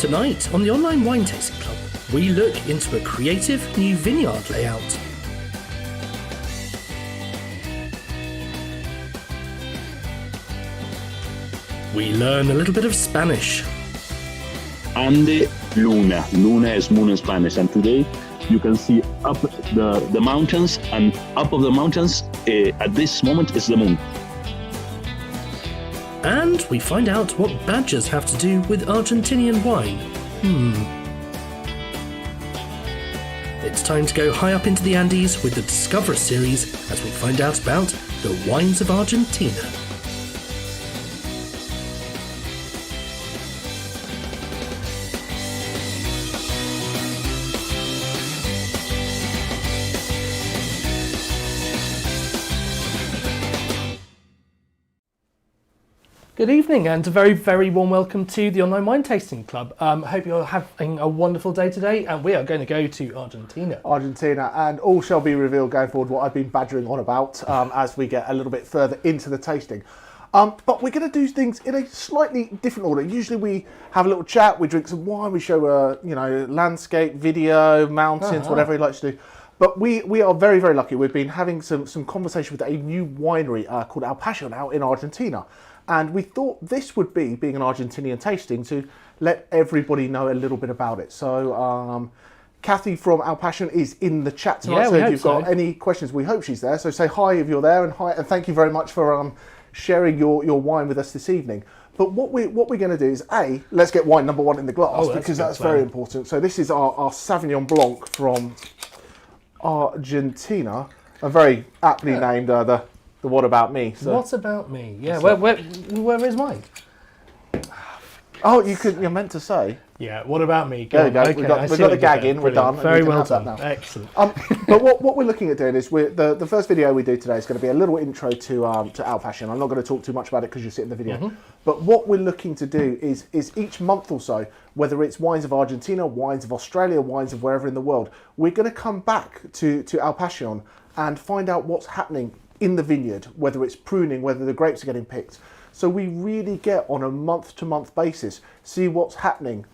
Tonight on the Online Wine Tasting Club, we look into a creative new vineyard layout. We learn a little bit of Spanish. Ande Luna. Luna is moon in Spanish, and today you can see up the mountains, and up of the mountains at this moment is the moon. And we find out what badgers have to do with Argentinian wine. It's time to go high up into the Andes with the Discover series as we find out about the wines of Argentina. Good evening and a very, very warm welcome to the Online Wine Tasting Club. I hope you're having a wonderful day today, and we are going to go to Argentina. And all shall be revealed going forward what I've been badgering on about as we get a little bit further into the tasting. But we're going to do things in a slightly different order. Usually we have a little chat, we drink some wine, we show a landscape, video, mountains, whatever we like to do. But we are very, very lucky. We've been having some conversation with a new winery called Pacion out in Argentina. And we thought this would be, being an Argentinian tasting, to let everybody know a little bit about it. So Kathy from Pacion is in the chat tonight. So if you've got any questions, we hope she's there. So say hi if you're there, and hi, and thank you very much for sharing your wine with us this evening. But what we're going to do is, let's get wine number one in the glass, because that's very important. So this is our Sauvignon Blanc from Argentina, a very aptly named the What About Me. So. What About Me? Yeah, where is mine? Oh, you're meant to say. Yeah, What About Me? There we go. Okay, we've got the gag in, we're done. Very well done. Now. Excellent. But what we're looking at doing is, the first video we do today is going to be a little intro to Pacion. I'm not going to talk too much about it because you'll see it in the video. But what we're looking to do is each month or so, whether it's wines of Argentina, wines of Australia, wines of wherever in the world, we're going to come back to Pacion and find out what's happening in the vineyard, whether it's pruning, whether the grapes are getting picked. So we really get on a month-to-month basis, see what's happening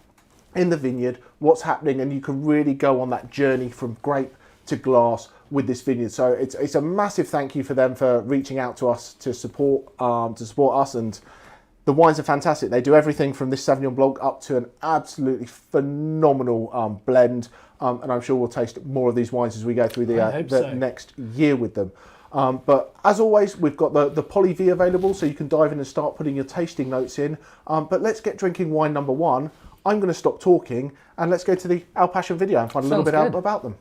in the vineyard, what's happening, and you can really go on that journey from grape to glass with this vineyard. So it's a massive thank you for them for reaching out to us to support us, and the wines are fantastic. They do everything from this Sauvignon Blanc up to an absolutely phenomenal blend, and I'm sure we'll taste more of these wines as we go through the next year with them. But as always, we've got the Poly V available, so you can dive in and start putting your tasting notes in. But let's get drinking wine number one. I'm going to stop talking and let's go to the Pacion video and find a little bit out about them.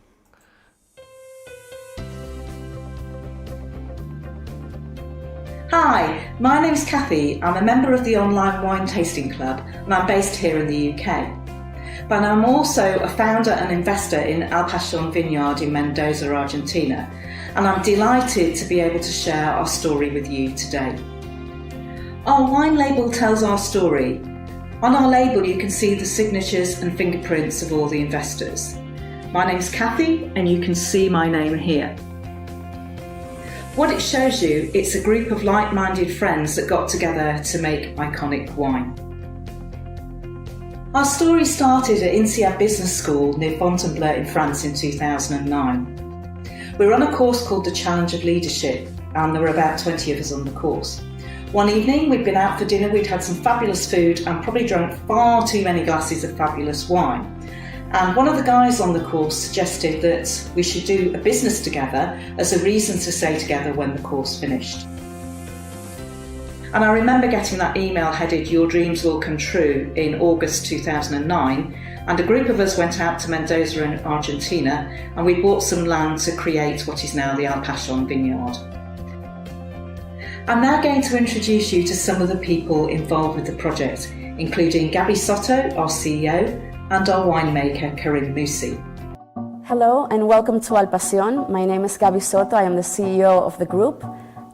Hi, my name's Kathy. I'm a member of the Online Wine Tasting Club and I'm based here in the UK. But I'm also a founder and investor in Pacion Vineyard in Mendoza, Argentina, and I'm delighted to be able to share our story with you today. Our wine label tells our story. On our label you can see the signatures and fingerprints of all the investors. My name's Kathy and you can see my name here. What it shows you, it's a group of like-minded friends that got together to make iconic wine. Our story started at INSEAD Business School near Fontainebleau in France in 2009. We were on a course called the Challenge of Leadership, and there were about 20 of us on the course. One evening we'd been out for dinner, we'd had some fabulous food and probably drunk far too many glasses of fabulous wine. And one of the guys on the course suggested that we should do a business together as a reason to stay together when the course finished. And I remember getting that email headed "Your dreams will come true" in August 2009, and a group of us went out to Mendoza in Argentina and we bought some land to create what is now the Pacion Vineyard. I'm now going to introduce you to some of the people involved with the project, including Gabby Soto, our CEO, and our winemaker Karim Moussi. Hello and welcome to Pacion. My name is Gabby Soto, I am the CEO of the group.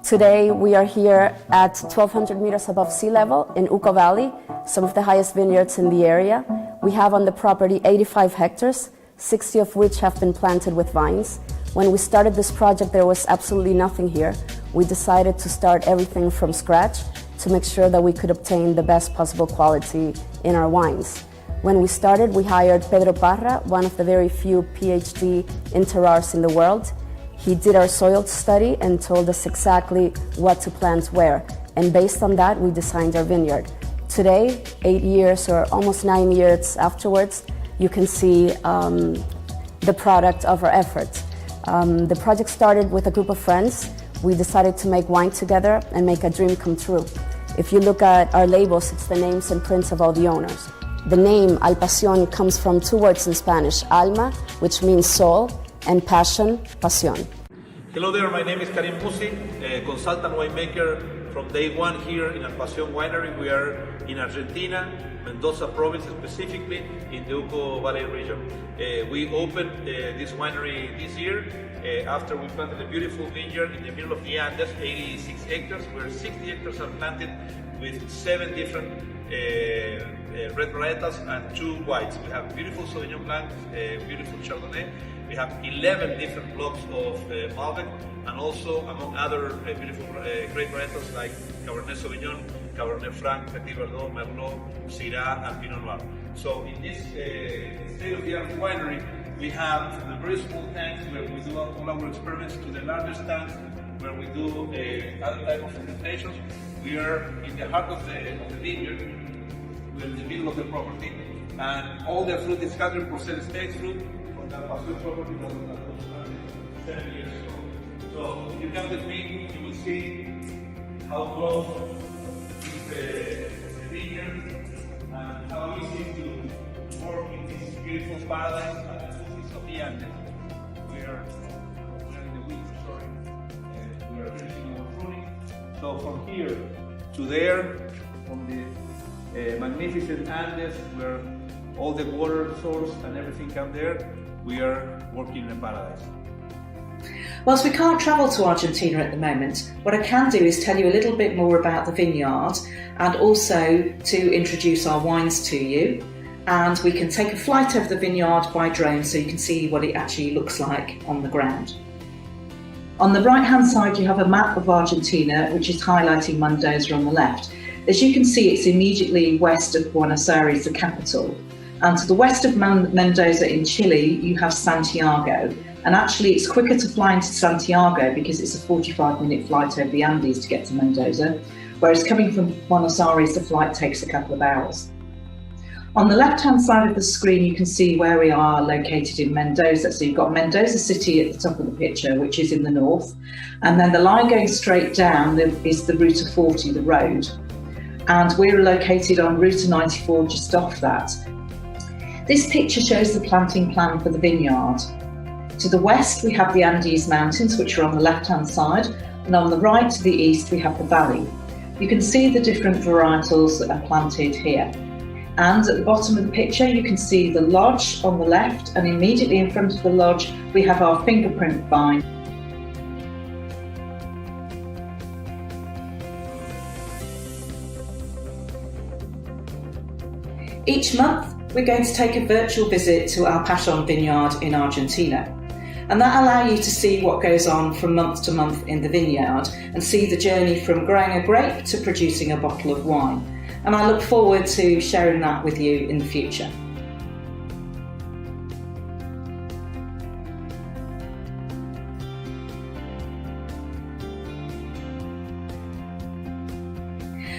Today we are here at 1,200 meters above sea level in Uco Valley, some of the highest vineyards in the area. We have on the property 85 hectares, 60 of which have been planted with vines. When we started this project there was absolutely nothing here. We decided to start everything from scratch to make sure that we could obtain the best possible quality in our wines. When we started, we hired Pedro Parra, one of the very few PhD in terroirs in the world. He did our soil study and told us exactly what to plant where. And based on that, we designed our vineyard. Today, 8 years or almost 9 years afterwards, you can see the product of our efforts. The project started with a group of friends. We decided to make wine together and make a dream come true. If you look at our labels, it's the names and prints of all the owners. The name Al Pacion comes from two words in Spanish, alma, which means soul, and passion, pasión. Hello there, my name is Karim Musi, a consultant winemaker from day one here in Al Pacion Winery. We are in Argentina, Mendoza province specifically, in the Uco Valley region. We opened this winery this year after we planted a beautiful vineyard in the middle of the Andes, 86 hectares, where 60 hectares are planted with 7 different red varietals and 2 whites. We have beautiful Sauvignon Blanc, beautiful Chardonnay. We have 11 different blocks of Malbec, and also among other beautiful great varietals like Cabernet Sauvignon, Cabernet Franc, Petit Verdot, Merlot, Syrah, and Pinot Noir. So in this state-of-the-art winery, we have the very small tanks where we do all our experiments to the largest tanks where we do other type of fermentations. We are in the heart of the vineyard. We're in the middle of the property, and all the fruit is 100% state fruit from the Pacion property that was planted 7 years ago. So if you come with me, you will see how close is the vineyard and how easy to work in this beautiful paradise at the foot of the Andes. We are in the winter, sorry. We are finishing our pruning. So from here to there, from the magnificent Andes, where all the water source and everything come there, we are working in a paradise. Whilst we can't travel to Argentina at the moment, what I can do is tell you a little bit more about the vineyard and also to introduce our wines to you. And we can take a flight over the vineyard by drone so you can see what it actually looks like on the ground. On the right hand side you have a map of Argentina, which is highlighting Mendoza on the left. As you can see, it's immediately west of Buenos Aires, the capital. And to the west of Mendoza in Chile, you have Santiago. And actually it's quicker to fly into Santiago because it's a 45-minute flight over the Andes to get to Mendoza, whereas coming from Buenos Aires, the flight takes a couple of hours. On the left-hand side of the screen, you can see where we are located in Mendoza. So you've got Mendoza city at the top of the picture, which is in the north. And then the line going straight down is the Ruta 40, the road. And we're located on Route 94 just off that. This picture shows the planting plan for the vineyard. To the west we have the Andes Mountains, which are on the left-hand side, and on the right to the east we have the valley. You can see the different varietals that are planted here. And at the bottom of the picture you can see the lodge on the left, and immediately in front of the lodge we have our fingerprint vine. Each month, we're going to take a virtual visit to our Pacion vineyard in Argentina. And that allows you to see what goes on from month to month in the vineyard and see the journey from growing a grape to producing a bottle of wine. And I look forward to sharing that with you in the future.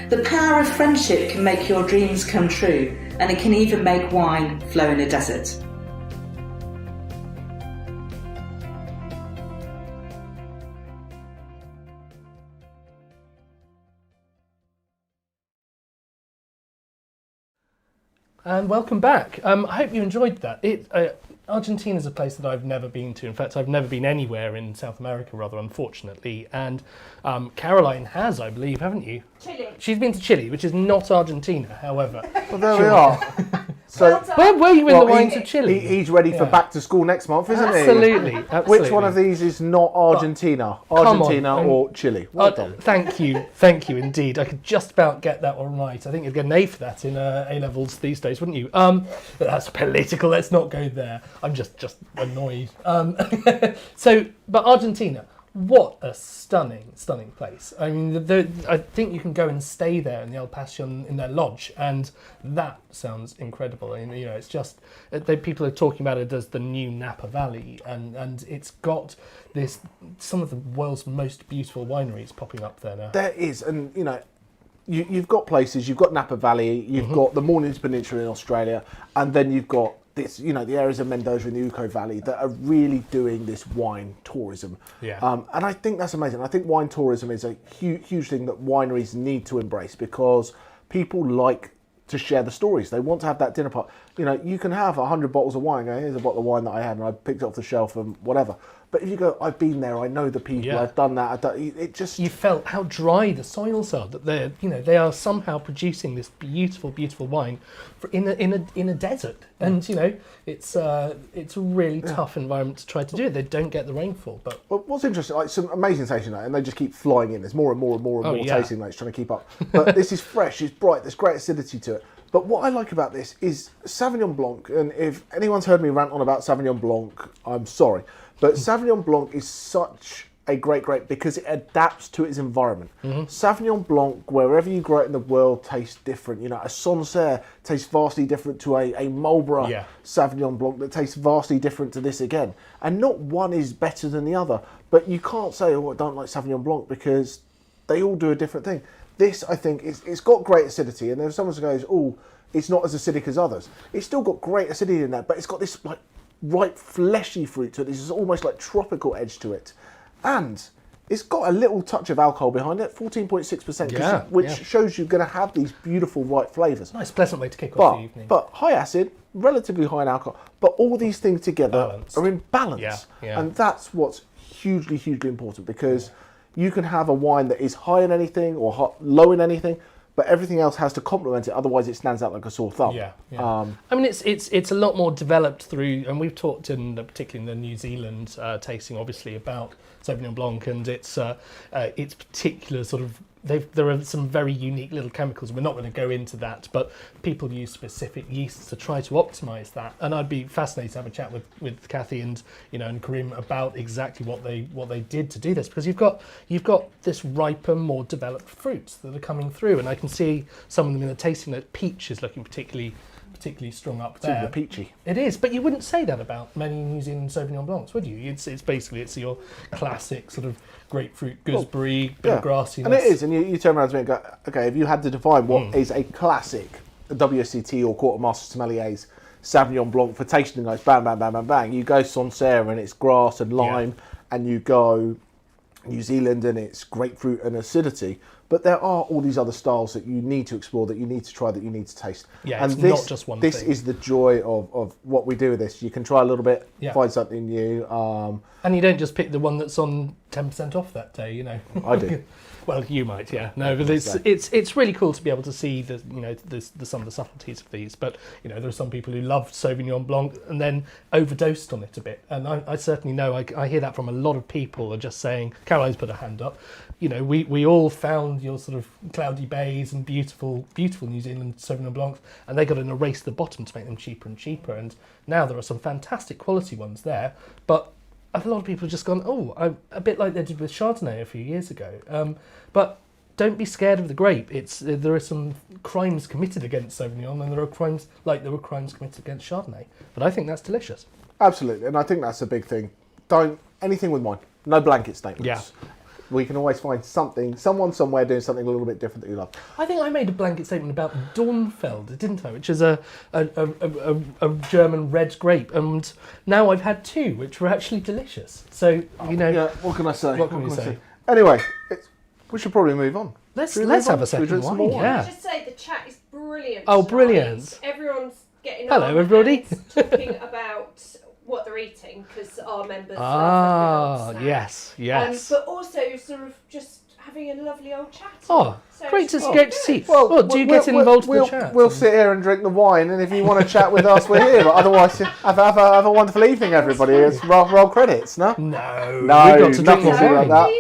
The power of friendship can make your dreams come true, and it can even make wine flow in a desert. And welcome back. I hope you enjoyed that. Argentina is a place that I've never been to. In fact, I've never been anywhere in South America, rather, unfortunately. And Caroline has, I believe, haven't you? Chile. She's been to Chile, which is not Argentina, however. Well, there we are. So, Where were you in the wines of Chile? He's ready for back to school next month, isn't he? Absolutely. Which one of these is not Argentina? Argentina or Chile? Well done. Thank you indeed. I could just about get that one right. I think you'd get an A for that in A-levels these days, wouldn't you? But that's political, let's not go there. I'm just annoyed. But Argentina, what a stunning place. I mean, I think you can go and stay there in the El Pacion in their lodge, and that sounds incredible. And it's just people are talking about it as the new Napa Valley, and it's got some of the world's most beautiful wineries popping up there now. There is, and you've got places. You've got Napa Valley. You've got the Mornings Peninsula in Australia, and then you've got this, the areas of Mendoza and the Uco Valley that are really doing this wine tourism. Yeah. And I think that's amazing. I think wine tourism is a huge thing that wineries need to embrace, because people like to share the stories. They want to have that dinner party. You can have 100 bottles of wine. Go, here's a bottle of wine that I had and I picked it off the shelf and whatever. But if you go, I've been there, I know the people, I've done that. It just, you felt how dry the soils are. That they are somehow producing this beautiful wine in a desert, and it's a really tough environment to try to do it. They don't get the rainfall. But what's interesting, like some amazing tasting notes, and they just keep flying in. There's more and more tasting notes trying to keep up. But this is fresh, it's bright, there's great acidity to it. But what I like about this is Sauvignon Blanc, and if anyone's heard me rant on about Sauvignon Blanc, I'm sorry. But Sauvignon Blanc is such a great grape because it adapts to its environment. Sauvignon Blanc, wherever you grow it in the world, tastes different. A Sancerre tastes vastly different to a Marlborough Sauvignon Blanc that tastes vastly different to this again. And not one is better than the other. But you can't say, I don't like Sauvignon Blanc, because they all do a different thing. This, I think, it's got great acidity. And if someone goes, it's not as acidic as others, it's still got great acidity in that, but it's got this ripe fleshy fruit to it. This is almost like tropical edge to it, and it's got a little touch of alcohol behind it, 14.6%, which shows you're going to have these beautiful ripe flavours. Nice, pleasant way to kick off the evening. But high acid, relatively high in alcohol, but all these things together are in balance, and that's what's hugely important, because you can have a wine that is high in anything or low in anything, but everything else has to complement it. Otherwise, it stands out like a sore thumb. I mean, it's a lot more developed through, and we've talked particularly in the New Zealand tasting, obviously, about Sauvignon Blanc and its particular sort of. There are some very unique little chemicals. We're not going to go into that, but people use specific yeasts to try to optimise that. And I'd be fascinated to have a chat with Kathy and and Karim about exactly what they did to do this, because you've got this riper, more developed fruits that are coming through, and I can see some of them in the tasting note. Peach is looking particularly strong up there. Super peachy. It is, but you wouldn't say that about many New Zealand Sauvignon Blancs, would you? It's basically your classic sort of grapefruit, gooseberry, bit of grassiness. And it is, and you turn around to me and go, okay, if you had to define what is a classic WSET or Quartermaster Sommelier's Sauvignon Blanc for tasting notes, bang, bang, bang, bang, bang, you go Sancerre and it's grass and lime, and you go New Zealand and it's grapefruit and acidity. But there are all these other styles that you need to explore, that you need to try, that you need to taste. Yeah, and it's this, not just one thing. This is the joy of what we do with this. You can try a little bit, find something new. And you don't just pick the one that's on 10% off that day, I do. Well, you might, No, but it's really cool to be able to see some of the subtleties of these. But there are some people who love Sauvignon Blanc and then overdosed on it a bit. And I certainly know I hear that from a lot of people are just saying. Caroline's put her hand up. We all found your sort of cloudy bays and beautiful New Zealand Sauvignon Blancs, and they got to erase the bottom to make them cheaper and cheaper. And now there are some fantastic quality ones there, but a lot of people have just gone, a bit like they did with Chardonnay a few years ago. But don't be scared of the grape. There are some crimes committed against Sauvignon, and there were crimes committed against Chardonnay. But I think that's delicious. Absolutely, and I think that's a big thing. Don't anything with wine. No blanket statements. Yeah. We can always find someone somewhere doing something a little bit different that you love. I think I made a blanket statement about Dornfeld, didn't I? Which is a German red grape, and now I've had two, which were actually delicious. So Yeah. What can I say? What can we say? Anyway, we should probably move on. Let's have a second wine. Can I just say the chat is brilliant. Oh, brilliant! Tonight. Everyone's getting Hello, on everybody. and talking about what they're eating, because our members yes. But also sort of just having a lovely old chat. So great to see. Well, do you get involved in the chat? We'll sit here and drink the wine, and if you want to chat with us, we're here. But otherwise, have a wonderful evening, everybody. It's roll credits, no? No, we got to drink nothing like that.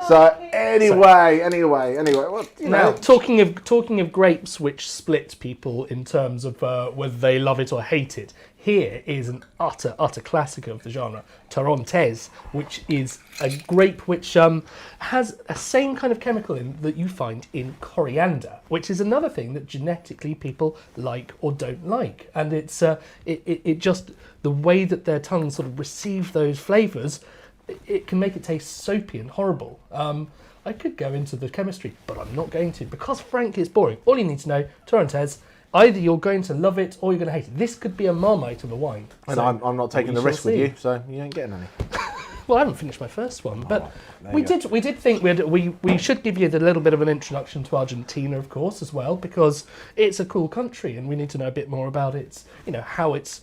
So anyway, well, now talking of grapes which split people in terms of whether they love it or hate it, here is an utter classic of the genre, Torrontés, which is a grape which has a same kind of chemical in that you find in coriander, which is another thing that genetically people like or don't like. And it's it just, the way that their tongues sort of receive those flavours, it can make it taste soapy and horrible. I could go into the chemistry, but I'm not going to, because frankly it's boring. All you need to know, Torrontés, either you're going to love it or you're going to hate it. This could be a Marmite of a wine. And so I'm not taking the risk with you, so you ain't getting any. Well, I haven't finished my first one, but we did think we should give you a little bit of an introduction to Argentina, of course, as well, because it's a cool country and we need to know a bit more about its, how it's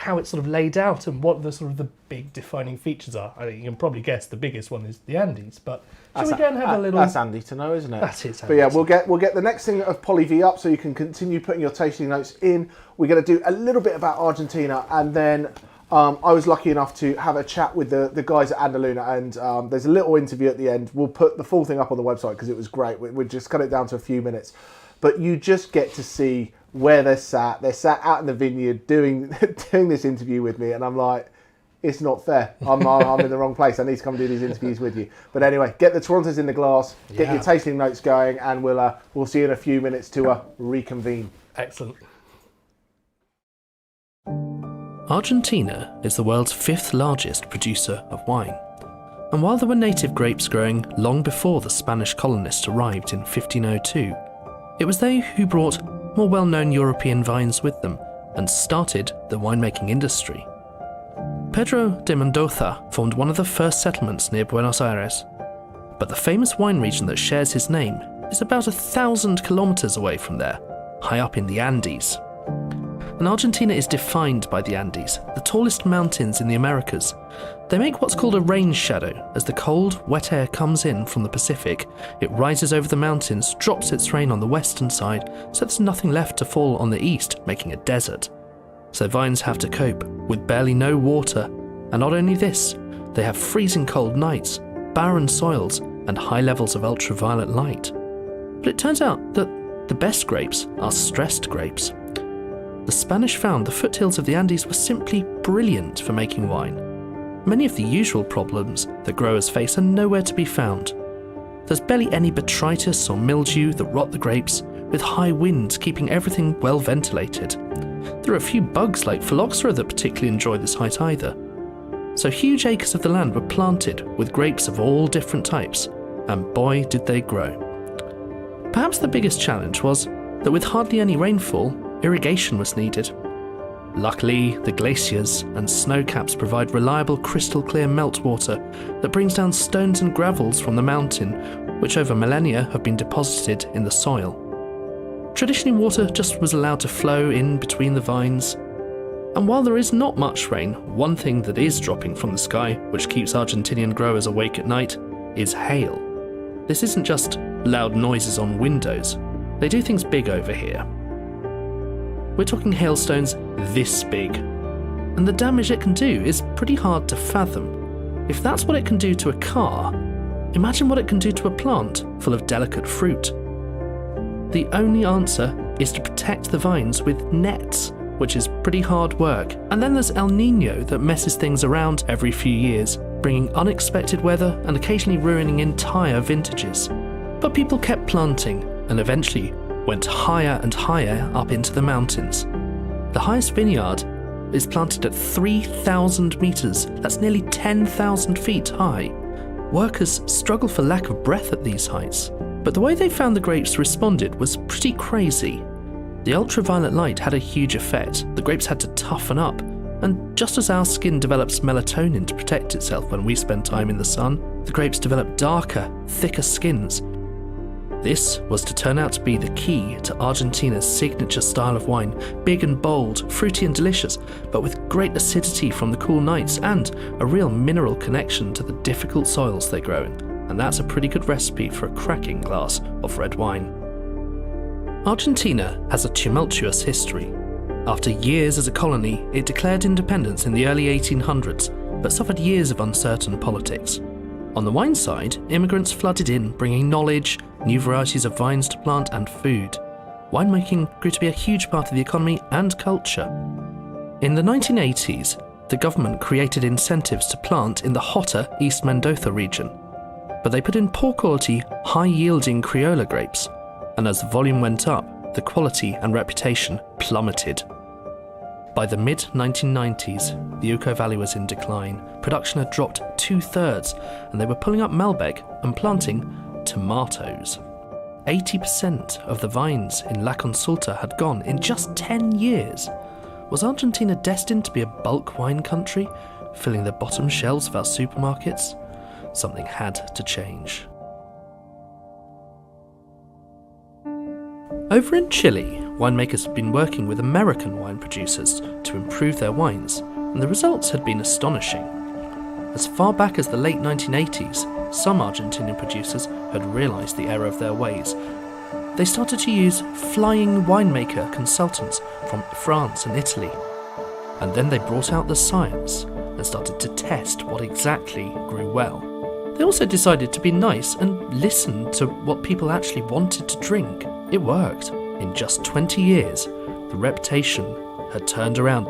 sort of laid out and what the sort of the big defining features are. I think you can probably guess the biggest one is the Andes, but shall we go and have a little... That's handy to know, isn't it? That is handy. But yeah, we'll get the next thing of Poly V up so you can continue putting your tasting notes in. We're going to do a little bit about Argentina, and then I was lucky enough to have a chat with the guys at Andaluna, and there's a little interview at the end. We'll put the full thing up on the website because it was great. We'll just cut it down to a few minutes. But you just get to see where they're sat. They're sat out in the vineyard doing this interview with me, and I'm like, it's not fair. I'm in the wrong place. I need to come do these interviews with you. But anyway, get the Torrontés in the glass, get your tasting notes going, and we'll see you in a few minutes to reconvene. Excellent. Argentina is the world's 5th largest producer of wine. And while there were native grapes growing long before the Spanish colonists arrived in 1502, it was they who brought more well-known European vines with them and started the winemaking industry. Pedro de Mendoza formed one of the first settlements near Buenos Aires, but the famous wine region that shares his name is about 1,000 kilometers away from there, high up in the Andes. And Argentina is defined by the Andes, the tallest mountains in the Americas. They make what's called a rain shadow. As the cold, wet air comes in from the Pacific, it rises over the mountains, drops its rain on the western side, so there's nothing left to fall on the east, making a desert. So vines have to cope with barely no water, and not only this, they have freezing cold nights, barren soils, and high levels of ultraviolet light. But it turns out that the best grapes are stressed grapes. The Spanish found the foothills of the Andes were simply brilliant for making wine. Many of the usual problems that growers face are nowhere to be found. There's barely any botrytis or mildew that rot the grapes, with high winds keeping everything well ventilated. There are a few bugs like phylloxera that particularly enjoy this height either. So huge acres of the land were planted with grapes of all different types, and boy did they grow. Perhaps the biggest challenge was that with hardly any rainfall, irrigation was needed. Luckily, the glaciers and snow caps provide reliable crystal clear meltwater that brings down stones and gravels from the mountain, which over millennia have been deposited in the soil. Traditionally, water just was allowed to flow in between the vines. And while there is not much rain, one thing that is dropping from the sky, which keeps Argentinian growers awake at night, is hail. This isn't just loud noises on windows. They do things big over here. We're talking hailstones this big. And the damage it can do is pretty hard to fathom. If that's what it can do to a car, imagine what it can do to a plant full of delicate fruit. The only answer is to protect the vines with nets, which is pretty hard work. And then there's El Niño that messes things around every few years, bringing unexpected weather and occasionally ruining entire vintages. But people kept planting and eventually went higher and higher up into the mountains. The highest vineyard is planted at 3,000 meters. That's nearly 10,000 feet high. Workers struggle for lack of breath at these heights. But the way they found the grapes responded was pretty crazy. The ultraviolet light had a huge effect. The grapes had to toughen up. And just as our skin develops melatonin to protect itself when we spend time in the sun, the grapes develop darker, thicker skins. This was to turn out to be the key to Argentina's signature style of wine, big and bold, fruity and delicious, but with great acidity from the cool nights and a real mineral connection to the difficult soils they grow in. And that's a pretty good recipe for a cracking glass of red wine. Argentina has a tumultuous history. After years as a colony, it declared independence in the early 1800s, but suffered years of uncertain politics. On the wine side, immigrants flooded in, bringing knowledge, new varieties of vines to plant and food. Winemaking grew to be a huge part of the economy and culture. In the 1980s, the government created incentives to plant in the hotter East Mendoza region, but they put in poor quality, high-yielding Criolla grapes, and as the volume went up, the quality and reputation plummeted. By the mid-1990s, the Uco Valley was in decline, production had dropped 2/3, and they were pulling up Malbec and planting tomatoes. 80% of the vines in La Consulta had gone in just 10 years. Was Argentina destined to be a bulk wine country, filling the bottom shelves of our supermarkets? Something had to change. Over in Chile, winemakers had been working with American wine producers to improve their wines, and the results had been astonishing. As far back as the late 1980s, some Argentinian producers had realised the error of their ways. They started to use flying winemaker consultants from France and Italy. And then they brought out the science and started to test what exactly grew well. They also decided to be nice and listen to what people actually wanted to drink. It worked. In just 20 years, the reputation had turned around.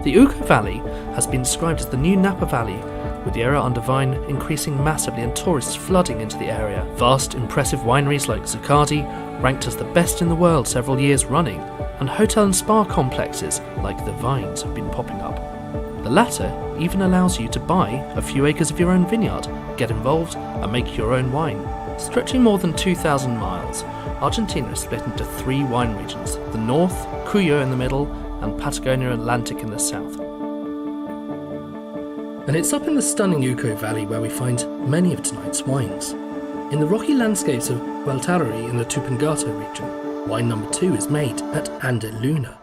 The Uco Valley has been described as the new Napa Valley, with the area under vine increasing massively and tourists flooding into the area. Vast, impressive wineries like Zuccardi, ranked as the best in the world several years running, and hotel and spa complexes like the Vines have been popping up. The latter even allows you to buy a few acres of your own vineyard, get involved, and make your own wine. Stretching more than 2,000 miles, Argentina is split into 3 wine regions: the north, Cuyo in the middle, and Patagonia Atlantic in the south. And it's up in the stunning Uco Valley where we find many of tonight's wines. In the rocky landscapes of Hualtarari in the Tupungato region, wine number 2 is made at Andeluna.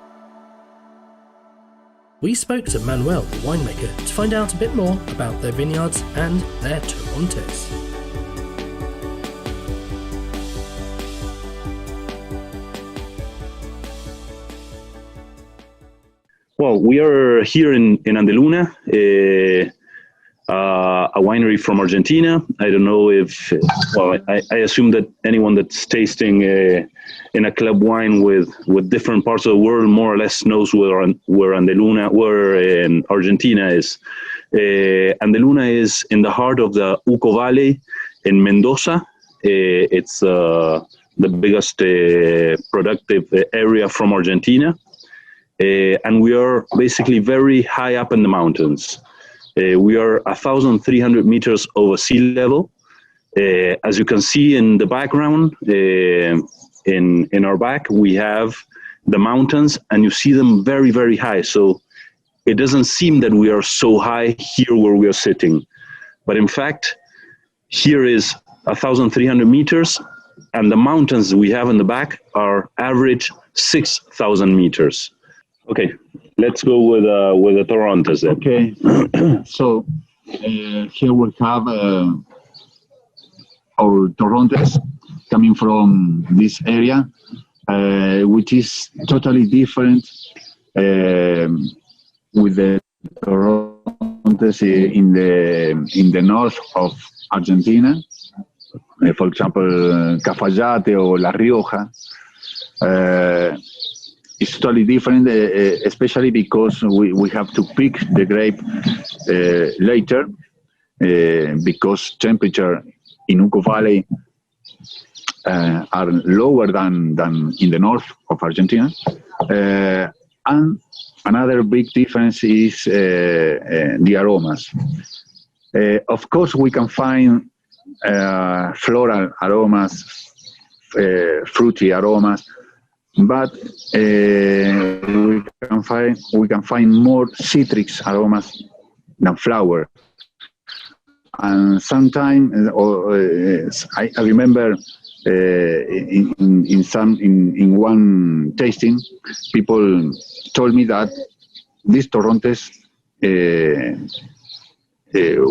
We spoke to Manuel, the winemaker, to find out a bit more about their vineyards and their Torrontés. Well, we are here in Andeluna, a winery from Argentina. I don't know if, well, I assume that anyone that's tasting in a club wine with different parts of the world more or less knows where Andeluna, where Argentina is. Andeluna is in the heart of the Uco Valley in Mendoza. It's the biggest productive area from Argentina. And we are basically very high up in the mountains. We are 1,300 meters over sea level. As you can see in the background, in our back, we have the mountains, and you see them very, very high. So it doesn't seem that we are so high here where we are sitting. But in fact, here is 1,300 meters, and the mountains we have in the back are average 6,000 meters. Okay, let's go with the Torrontés then. Okay, so here we have our Torrontés coming from this area, which is totally different with the Torrontés in the north of Argentina. For example, Cafayate or La Rioja. It's totally different, especially because we have to pick the grape later, because temperature in Uco Valley are lower than in the north of Argentina. And another big difference is the aromas. Of course, we can find floral aromas, fruity aromas, but we can find more citrus aromas than flower. And sometimes, I remember in one tasting, people told me that this Torrontés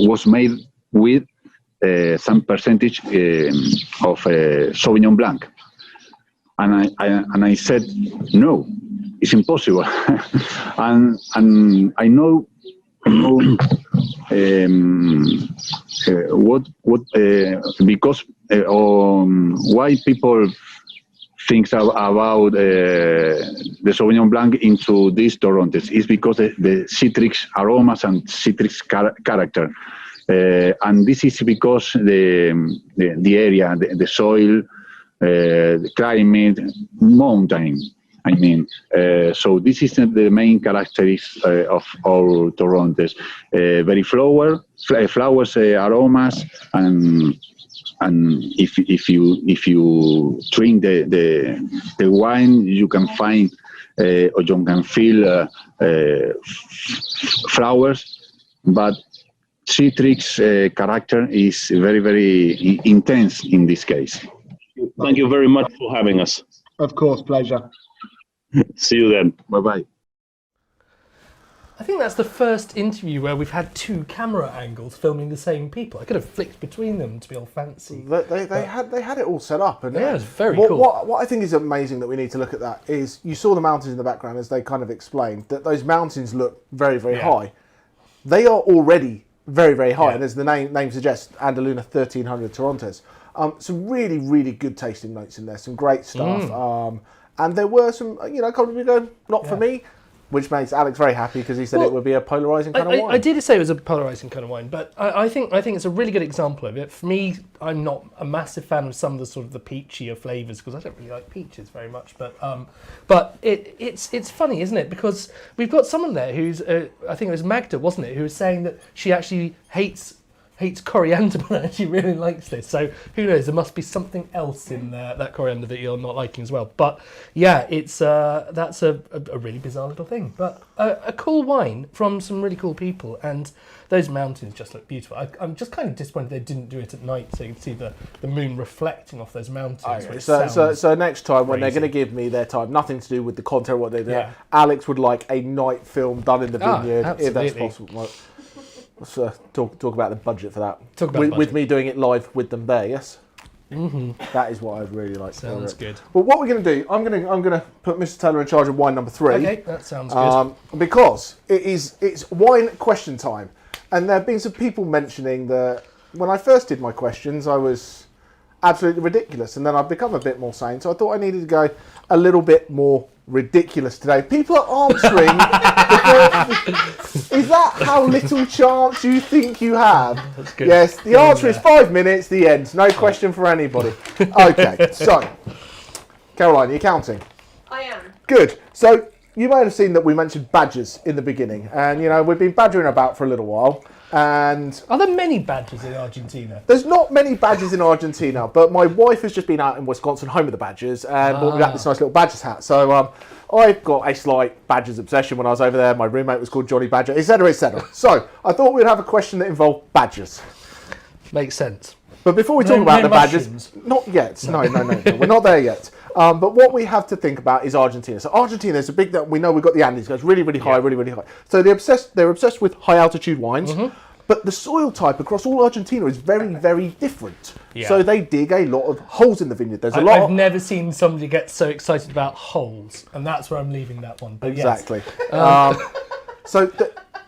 was made with some percentage of Sauvignon Blanc. And I said, no, it's impossible. and I know what because why people things about the Sauvignon Blanc into these Torrontés is because the citrus aromas and citrus character. And this is because the area, the soil, the climate, mountain. I mean, so this is the main characteristics of our Torrontés. Very flowers, aromas, and if you drink the wine, you can find or you can feel flowers, but citrus character is very, very intense in this case. Thank you very much for having us. Of course, pleasure. See you then. Bye-bye. I think that's the first interview where we've had two camera angles filming the same people. I could have flicked between them to be all fancy. They had it all set up, and yeah, it was very cool. What I think is amazing that we need to look at that is you saw the mountains in the background as they kind of explained that those mountains look very, very high. They are already very, very high, and as the name suggests, Andaluna 1300 Torrontés. Some really, really good tasting notes in there. Some great stuff. And there were some, a couple of people go, not for me, which makes Alex very happy because he said it would be a polarising kind of wine. I did say it was a polarising kind of wine, but I think it's a really good example of it. For me, I'm not a massive fan of some of the sort of the peachier flavours because I don't really like peaches very much. But it's funny, isn't it? Because we've got someone there who's, I think it was Magda, wasn't it, who was saying that she actually hates coriander, but she really likes this. So who knows? There must be something else in that coriander that you're not liking as well. But yeah, it's that's a really bizarre little thing. But a cool wine from some really cool people, and those mountains just look beautiful. I'm just kind of disappointed they didn't do it at night, so you can see the moon reflecting off those mountains. So next time when they're going to give me their time, nothing to do with the content of what they do, Alex would like a night film done in the vineyard, if that's possible. Let's talk about the budget for that. With me doing it live with them there, yes? Mm-hmm. That is what I'd really like to do. Sounds good. Well, what we're going to do, I'm going to put Mr. Taylor in charge of wine number 3. Okay, that sounds good. Because it's wine question time. And there have been some people mentioning that when I first did my questions, I was absolutely ridiculous. And then I've become a bit more sane. So I thought I needed to go a little bit more ridiculous today. People are answering. Is that how little chance you think you have? That's good. Yes, the answer is 5 minutes, the end. No question for anybody. Okay, so, Caroline, are you counting? I am. Good. So, you may have seen that we mentioned badgers in the beginning. And, we've been badgering about for a little while. And are there many badgers in Argentina? There's not many badgers in Argentina, but my wife has just been out in Wisconsin, home of the badgers, and bought me back this nice little badgers hat. So I've got a slight badgers obsession when I was over there. My roommate was called Johnny Badger, etc., etc. So I thought we'd have a question that involved badgers. Makes sense. But before we talk about the badgers, not yet. No, we're not there yet. But what we have to think about is Argentina. So Argentina is a big. We know we've got the Andes, goes really, really high, really, really high. So they're obsessed with high altitude wines. Mm-hmm. But the soil type across all Argentina is very, very different. Yeah. So they dig a lot of holes in the vineyard. I've never seen somebody get so excited about holes, and that's where I'm leaving that one. But exactly. Yes.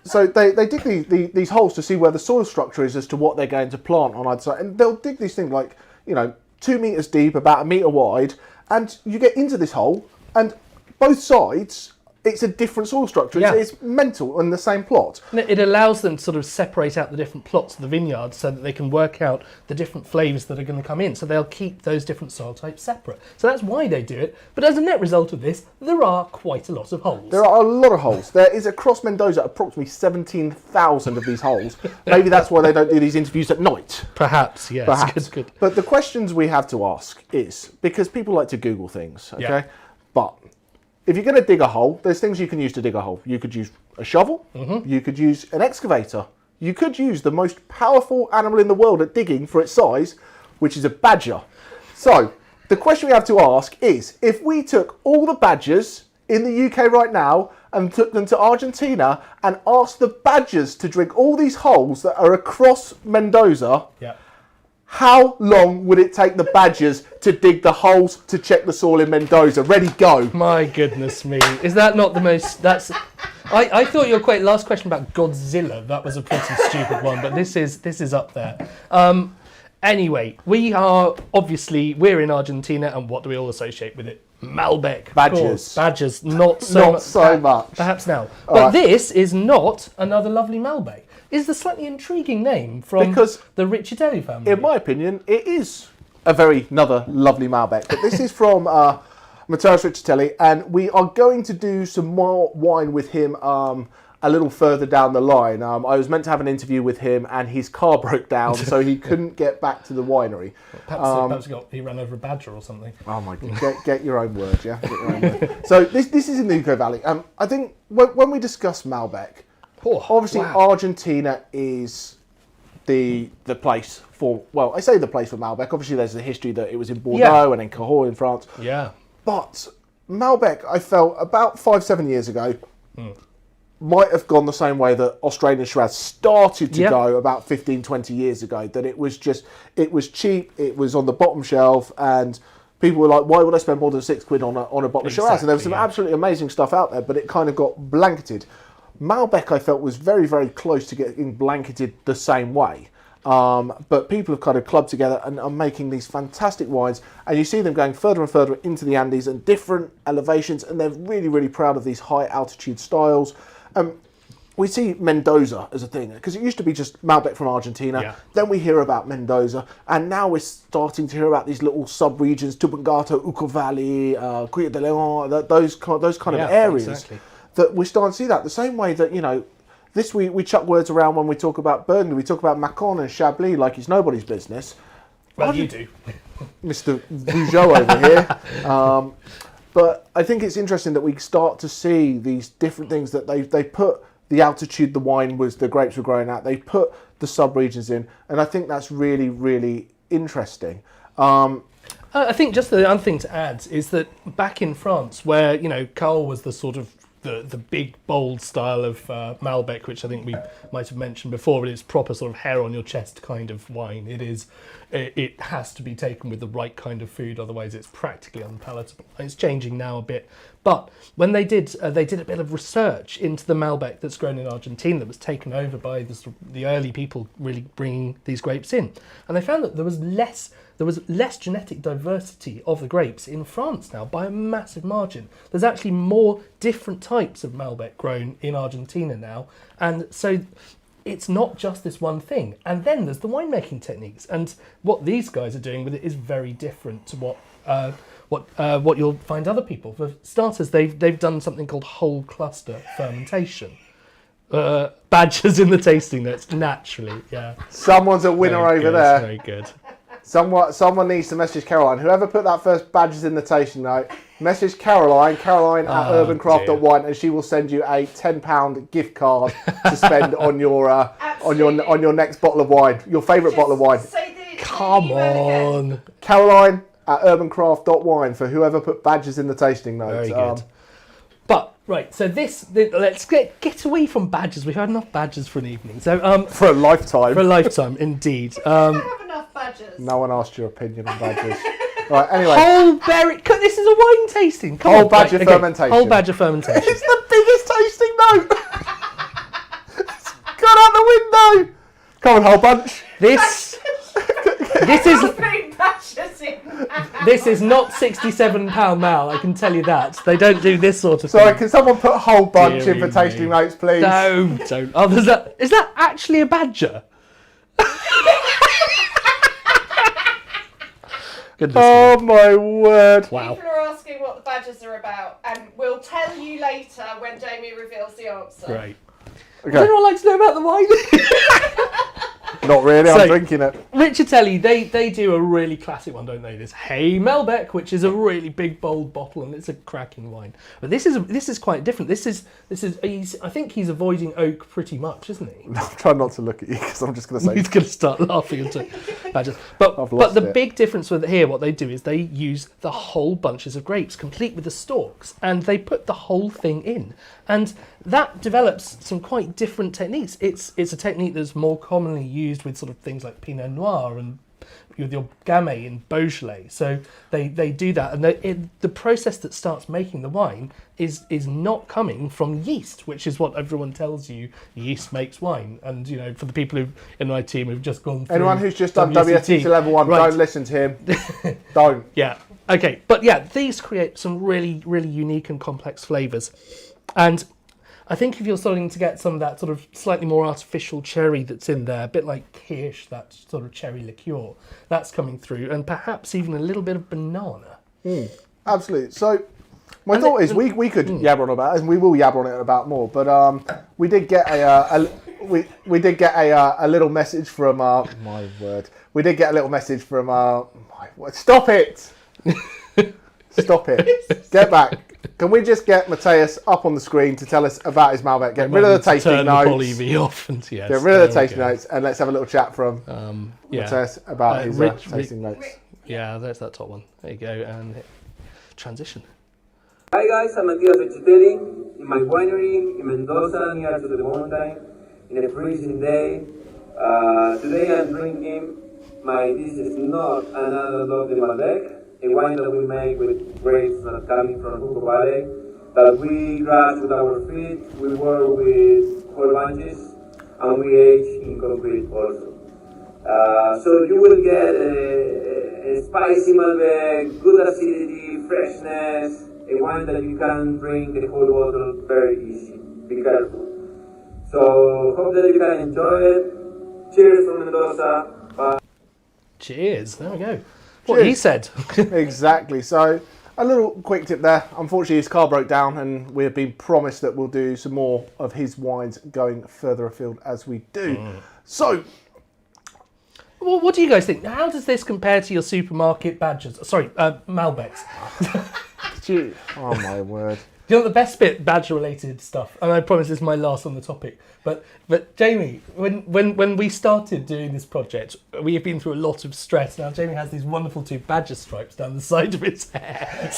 So they dig these holes to see where the soil structure is as to what they're going to plant on either side. And they'll dig these things like, 2 meters deep, about 1 meter wide, and you get into this hole, and both sides, it's a different soil structure. Yeah. It's mental on the same plot. It allows them to sort of separate out the different plots of the vineyard so that they can work out the different flavours that are going to come in. So they'll keep those different soil types separate. So that's why they do it. But as a net result of this, there are quite a lot of holes. There are a lot of holes. There is across Mendoza approximately 17,000 of these holes. Maybe that's why they don't do these interviews at night. Perhaps, yes. Perhaps. Good. But the questions we have to ask is, because people like to Google things, okay? Yeah. But if you're going to dig a hole, there's things you can use to dig a hole. You could use a shovel. Mm-hmm. You could use an excavator. You could use the most powerful animal in the world at digging for its size, which is a badger. So the question we have to ask is, if we took all the badgers in the UK right now and took them to Argentina and asked the badgers to drink all these holes that are across Mendoza, how long would it take the badgers to dig the holes to check the soil in Mendoza? Ready, go. My goodness me. Is that not the most... I thought your last question about Godzilla, that was a pretty stupid one, but this is up there. Anyway, we're in Argentina, and what do we all associate with it? Malbec. Badgers. Badgers, not so much. Perhaps now. All But right. this is not another lovely Malbec. It's the slightly intriguing name from Because the Riccitelli family. in my opinion, it is another lovely Malbec. But this is from Matteo Riccitelli, and we are going to do some more wine with him a little further down the line. I was meant to have an interview with him, and his car broke down, so he couldn't get back to the winery. Perhaps he ran over a badger or something. Oh my God! Get your own words, yeah. Get your own words. So this is in the Uco Valley. I think when we discuss Malbec, obviously Argentina is the place for. Well, I say the place for Malbec. Obviously, there's the history that it was in Bordeaux and in Cahors in France. Yeah. But Malbec, I felt about 5-7 years ago, might have gone the same way that Australian Shiraz started to go about 15-20 years ago. That it was cheap, it was on the bottom shelf, and people were like, why would I spend more than £6 on a bottle of Shiraz? And there was some absolutely amazing stuff out there, but it kind of got blanketed. Malbec, I felt, was very, very close to getting blanketed the same way. But people have kind of clubbed together and are making these fantastic wines, and you see them going further and further into the Andes and different elevations, and they're really, really proud of these high altitude styles. We see Mendoza as a thing, because it used to be just Malbec from Argentina. Then we hear about Mendoza, and now we're starting to hear about these little sub-regions, Tupungato, Uco Valley, Cuya de Leon, those kind of areas. Exactly. That we're starting to see that. The same way that, this we chuck words around when we talk about Burgundy. We talk about Macon and Chablis like it's nobody's business. Well, you do. Mr. Rougeau over here. But I think it's interesting that we start to see these different things that they put the altitude the grapes were growing at. They put the sub-regions in. And I think that's really, really interesting. I think just the other thing to add is that back in France, where, Cahors was the sort of the big, bold style of Malbec, which I think we might have mentioned before, but it's proper sort of hair on your chest kind of wine. It has to be taken with the right kind of food, otherwise it's practically unpalatable. It's changing now a bit. But when they did a bit of research into the Malbec that's grown in Argentina that was taken over by the early people really bringing these grapes in. And they found that there was less genetic diversity of the grapes in France now by a massive margin. There's actually more different types of Malbec grown in Argentina now. And so it's not just this one thing. And then there's the winemaking techniques. And what these guys are doing with it is very different to what you'll find other people. For starters, they've done something called whole cluster fermentation. Badgers in the tasting notes, naturally, yeah. Someone's a winner over there. Very good. Someone needs to message Caroline. Whoever put that first badges in the tasting note, message Caroline at urbancraft.wine, and she will send you a £10 gift card to spend on your next bottle of wine, your favourite bottle of wine. Come on. Caroline at urbancraft.wine for whoever put badges in the tasting notes. Very good. But right, so let's get away from badgers. We've had enough badgers for an evening. So for a lifetime. For a lifetime, indeed. We don't have enough badgers. No one asked your opinion on badgers. Right, anyway. Whole berry. This is a wine tasting. Come whole on, badger fermentation. Whole badger fermentation. It's the biggest tasting note. It's gone out the window. Come on, whole bunch. This is not £67 Mal, I can tell you that. They don't do this sort of thing. Sorry, can someone put whole bunch in for tasting notes, please? No, don't. Oh, is that actually a badger? Oh my word. Wow. People are asking what the badgers are about, and we'll tell you later when Jamie reveals the answer. Great. Okay. Does anyone like to know about the wine? Not really, I'm drinking it. Riccitelli, they do a really classic one, don't they? This Hey Malbec, which is a really big, bold bottle, and it's a cracking wine. But this is quite different. This is I think he's avoiding oak pretty much, isn't he? I'm trying not to look at you because I'm just going to say. He's going to start laughing at badgers. But the big difference with here, what they do is they use the whole bunches of grapes, complete with the stalks, and they put the whole thing in. And that develops some quite different techniques. It's a technique that's more commonly used with sort of things like Pinot Noir and Gamay in Beaujolais. So they do that, and the process that starts making the wine is not coming from yeast, which is what everyone tells you. Yeast makes wine, and for the people who in my team who've just gone through anyone who's just done WSET level 1, right. Don't listen to him. Don't. Yeah. Okay. But yeah, these create some really, really unique and complex flavours, and I think if you're starting to get some of that sort of slightly more artificial cherry that's in there, a bit like kirsch, that sort of cherry liqueur, that's coming through, and perhaps even a little bit of banana. Absolutely. So my thought is we could yabber on about it, and we will yabber on it about more. But we did get we did get a little message from my word. We did get a little message from my word. Stop it! Stop it! Get back. Can we just get Mateus up on the screen to tell us about his Malbec? Get rid of the tasting turn notes. The poly-V off and yes, get rid of the tasting notes, and let's have a little chat from yeah. Mateus about his tasting notes. Yeah, there's that top one. There you go, and transition. Hi guys, I'm Matias Vecchitelli in my winery in Mendoza, near to the mountain, in a freezing day. Today I'm drinking this is not another lovely Malbec, a wine that we make with grapes that coming from Uco Valley, that we grass with our feet, we work with whole bunches, and we age in concrete also. So you will get a spicy Malbec, good acidity, freshness, a wine that you can drink the whole bottle very easy. Be careful. So hope that you can enjoy it. Cheers from Mendoza. Bye. Cheers. There we go. What he said. Exactly. So a little quick tip there. Unfortunately, his car broke down, and we've been promised that we'll do some more of his wines going further afield as we do. So, well, what do you guys think? How does this compare to your supermarket badges? Sorry, Malbecs. Oh my word. You know the best bit, badger-related stuff, and I promise this is my last on the topic. But Jamie, when we started doing this project, we have been through a lot of stress. Now Jamie has these wonderful 2 badger stripes down the side of his hair.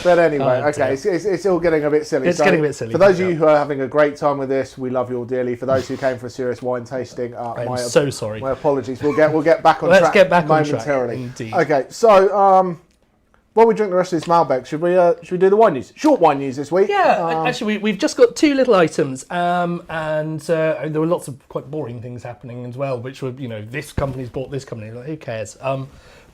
But anyway, okay, it's all getting a bit silly. It's getting a bit silly. For those of you who are having a great time with this, we love you all dearly. For those who came for a serious wine tasting, I'm so sorry. My apologies. We'll get back on Let's track get back momentarily. On track, indeed. Okay, so while we drink the rest of this Malbec, should we do the wine news? Short wine news this week. Yeah, actually, we've just got 2 little items, and there were lots of quite boring things happening as well, which were, this company's bought this company, like, who cares?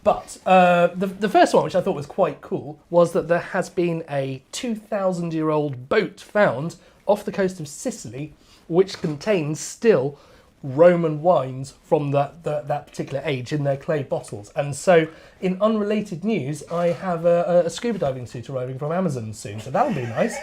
But the first one, which I thought was quite cool, was that there has been a 2,000-year-old boat found off the coast of Sicily, which contains still Roman wines from that particular age in their clay bottles. And so, in unrelated news, I have a scuba diving suit arriving from Amazon soon, so that'll be nice.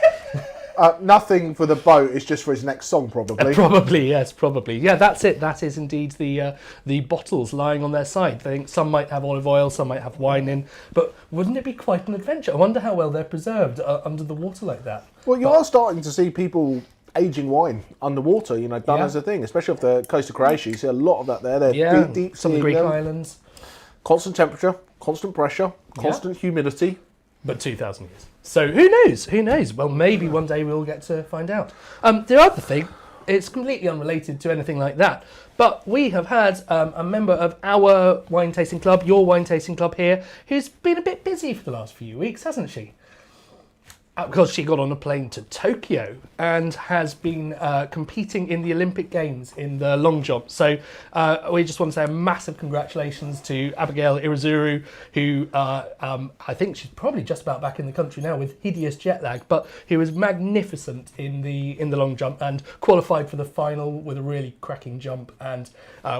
Nothing for the boat, it's just for his next song, probably. Probably, yes, probably. Yeah, that's it. That is indeed the bottles lying on their side. I think some might have olive oil, some might have wine in, but wouldn't it be quite an adventure? I wonder how well they're preserved under the water like that. Well, you are starting to see people aging wine underwater, done as a thing, especially off the coast of Croatia. You see a lot of that there. They're deep some of the Greek islands. Constant temperature, constant pressure, constant humidity. But 2,000 years. So who knows? Who knows? Well, maybe one day we'll get to find out. The other thing, it's completely unrelated to anything like that, but we have had a member of our wine tasting club, your wine tasting club here, who's been a bit busy for the last few weeks, hasn't she? Because she got on a plane to Tokyo and has been competing in the Olympic Games in the long jump. So we just want to say a massive congratulations to Abigail Irizuru, who I think she's probably just about back in the country now with hideous jet lag, but who was magnificent in the long jump and qualified for the final with a really cracking jump. And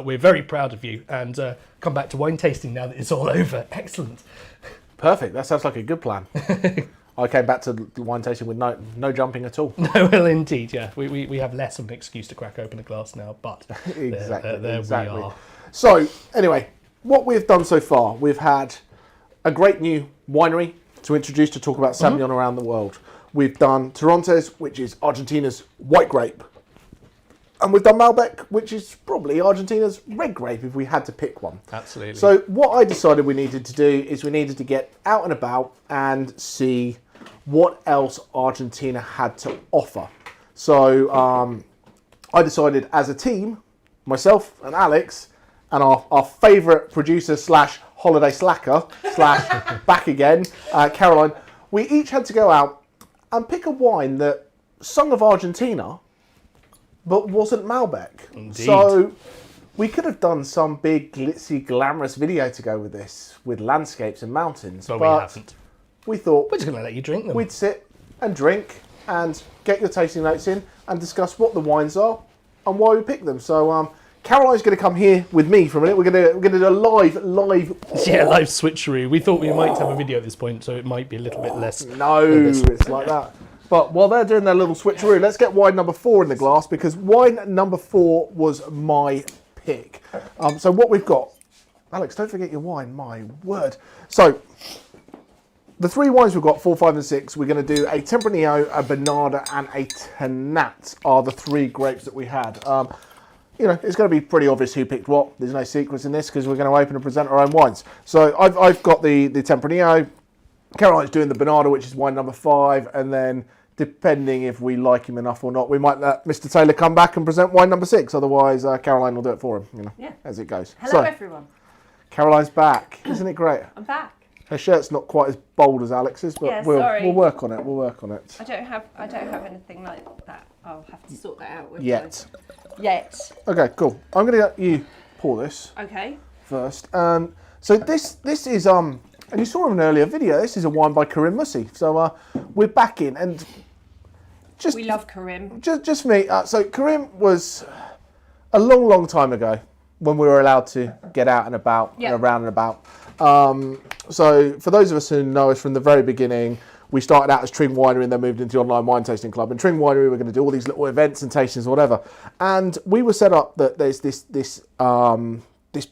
we're very proud of you. And come back to wine tasting now that it's all over. Excellent. Perfect. That sounds like a good plan. I came back to the wine tasting with no jumping at all. No, well, indeed, yeah. We have less of an excuse to crack open a glass now, but exactly. there we are. So, anyway, what we've done so far, we've had a great new winery to introduce to talk about Sauvignon around the world. We've done Torrontés, which is Argentina's white grape. And we've done Malbec, which is probably Argentina's red grape, if we had to pick one. Absolutely. So what I decided we needed to do is we needed to get out and about and see what else Argentina had to offer. So I decided as a team, myself and Alex, and our favourite producer slash holiday slacker slash back again, Caroline, we each had to go out and pick a wine that sung of Argentina, but wasn't Malbec. Indeed. So we could have done some big glitzy, glamorous video to go with this, with landscapes and mountains. But we haven't. We thought We're just going to let you drink them. we'd sit and drink and get your tasting notes in and discuss what the wines are and why we picked them. So Caroline's going to come here with me for a minute. We're going to do a live. Yeah, live switcheroo. We thought we might have a video at this point, so it might be a little bit less. No, it's like that. But while they're doing their little switcheroo, let's get wine number 4 in the glass, because wine number 4 was my pick. So what we've got, Alex, don't forget your wine, my word. So the 3 wines we've got, 4, 5 and 6, we're going to do a Tempranillo, a Bonarda and a Tannat are the 3 grapes that we had. You know, it's going to be pretty obvious who picked what. There's no secrets in this because we're going to open and present our own wines. So I've got the Tempranillo. Caroline's doing the Bonarda, which is wine number 5, and then depending if we like him enough or not, we might let Mr. Taylor come back and present wine number 6. Otherwise, Caroline will do it for him, you know, as it goes. Hello, everyone. Caroline's back. Isn't it great? I'm back. Her shirt's not quite as bold as Alex's, but Yeah, we'll sorry. work on it. We'll work on it. I don't have anything like that. I'll have to sort that out with Yet. Yet. Okay, cool. I'm going to let you pour this Okay. first. So this is and you saw in an earlier video. This is a wine by Karim Musi. So we're back in, and We love Karim. just for me. So Karim was a long time ago when we were allowed to get out and about and around and about. So for those of us who know us from the very beginning, we started out as Tring Winery and then moved into the online wine tasting club. And Tring Winery, we're going to do all these little events and tastings or whatever. And we were set up that there's this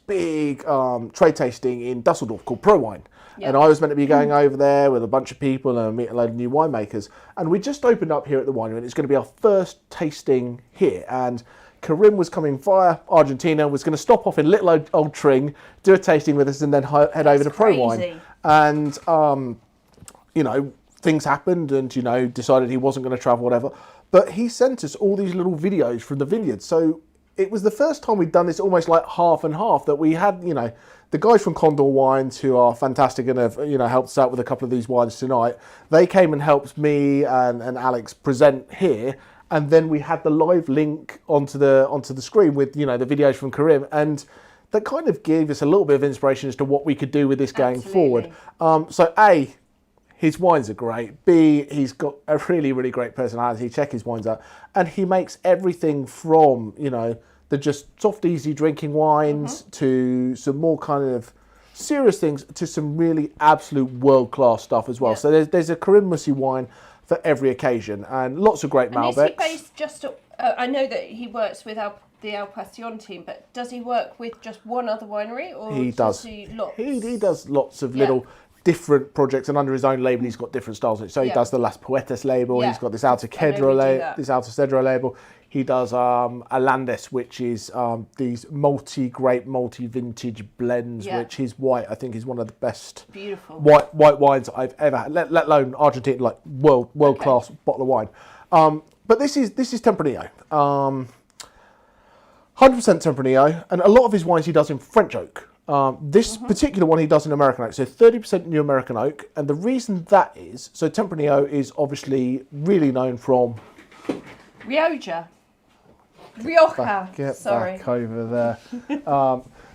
big trade tasting in Dusseldorf called Pro Wine. Yep. And I was meant to be going over there with a bunch of people and meet a load of new winemakers. And we just opened up here at the winery, and it's going to be our first tasting here. And Karim was coming via Argentina, was going to stop off in little old Tring, do a tasting with us, and then head over to Pro Wine. And, you know, things happened, and, you know, decided he wasn't going to travel, whatever. But he sent us all these little videos from the vineyard. So it was the first time we'd done this almost like half and half, that we had, you know, the guys from Condor Wines, who are fantastic and have, you know, helped us out with a couple of these wines tonight. They came and helped me and Alex present here, and then we had the live link onto the screen with, you know, the videos from Karim, and that kind of gave us a little bit of inspiration as to what we could do with this going forward. So A, his wines are great. B, he's got a really, really great personality. Check his wines out, and he makes everything from, you know, the just soft, easy drinking wines to some more kind of serious things, to some really absolute world-class stuff as well. Yeah. So there's a Karim Musi wine for every occasion, and lots of great Malbecs. Is he based just? I know that he works with the Pacion team, but does he work with just one other winery, or he does? He lots? He does lots of little different projects, and under his own label, he's got different styles. So he does the Las Poetas label. He's got this Alta Cedro label. He does Alandes, which is these multi-grape, multi-vintage blends, which his white, I think, is one of the best white wines I've ever had, let alone Argentina, like world-class bottle of wine. But this is Tempranillo. 100% Tempranillo, and a lot of his wines he does in French oak. This particular one he does in American oak, so 30% new American oak. And the reason that is, so Tempranillo is obviously really known from Rioja. Get back over there.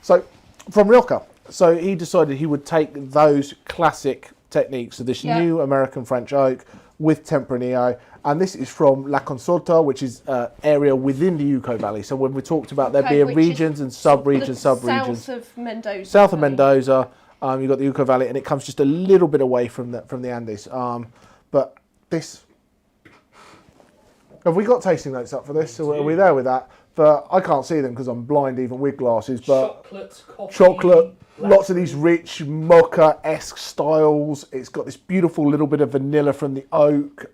So from Rioja. So he decided he would take those classic techniques of this new American French oak with Tempranillo, and this is from La Consulta, which is an area within the Uco Valley. So when we talked about there being regions and sub-regions. South of Mendoza. South of Mendoza, you've got the Uco Valley, and it comes just a little bit away from the Andes. But this... Have we got tasting notes up for this? So are we there with that? But I can't see them because I'm blind even with glasses. But chocolate, lots of these rich mocha-esque styles. It's got this beautiful little bit of vanilla from the oak.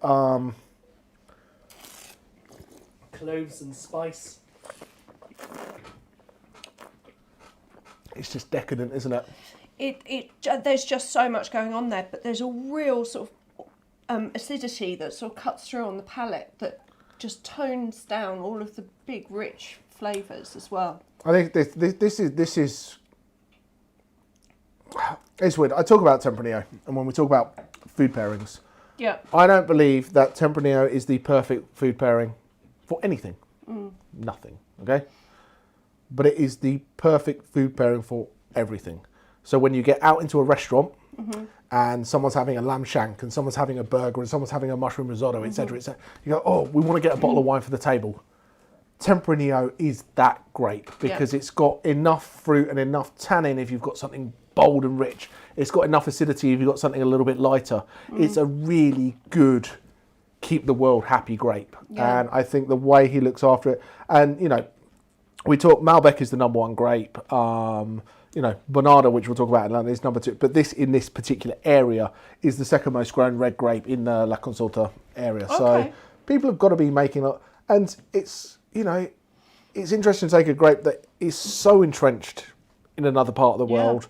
Cloves and spice. It's just decadent, isn't it? There's just so much going on there, but there's a real sort of acidity that sort of cuts through on the palate that just tones down all of the big, rich flavours as well. I think this is it's weird. I talk about Tempranillo, and when we talk about food pairings, Yeah. I don't believe that Tempranillo is the perfect food pairing for anything. Nothing, okay? But it is the perfect food pairing for everything. So when you get out into a restaurant and someone's having a lamb shank and someone's having a burger and someone's having a mushroom risotto, etc., etc., you go, oh, we want to get a bottle of wine for the table. Tempranillo is that grape because it's got enough fruit and enough tannin if you've got something bold and rich. It's got enough acidity if you've got something a little bit lighter. It's a really good, keep the world happy grape. And I think the way he looks after it, and you know, we talk Malbec is the number one grape. You know, Bonarda, which we'll talk about in London, is number two. But this, in this particular area, is the second most grown red grape in the La Consulta area. Okay. So people have got to be making it. And it's, you know, it's interesting to take a grape that is so entrenched in another part of the world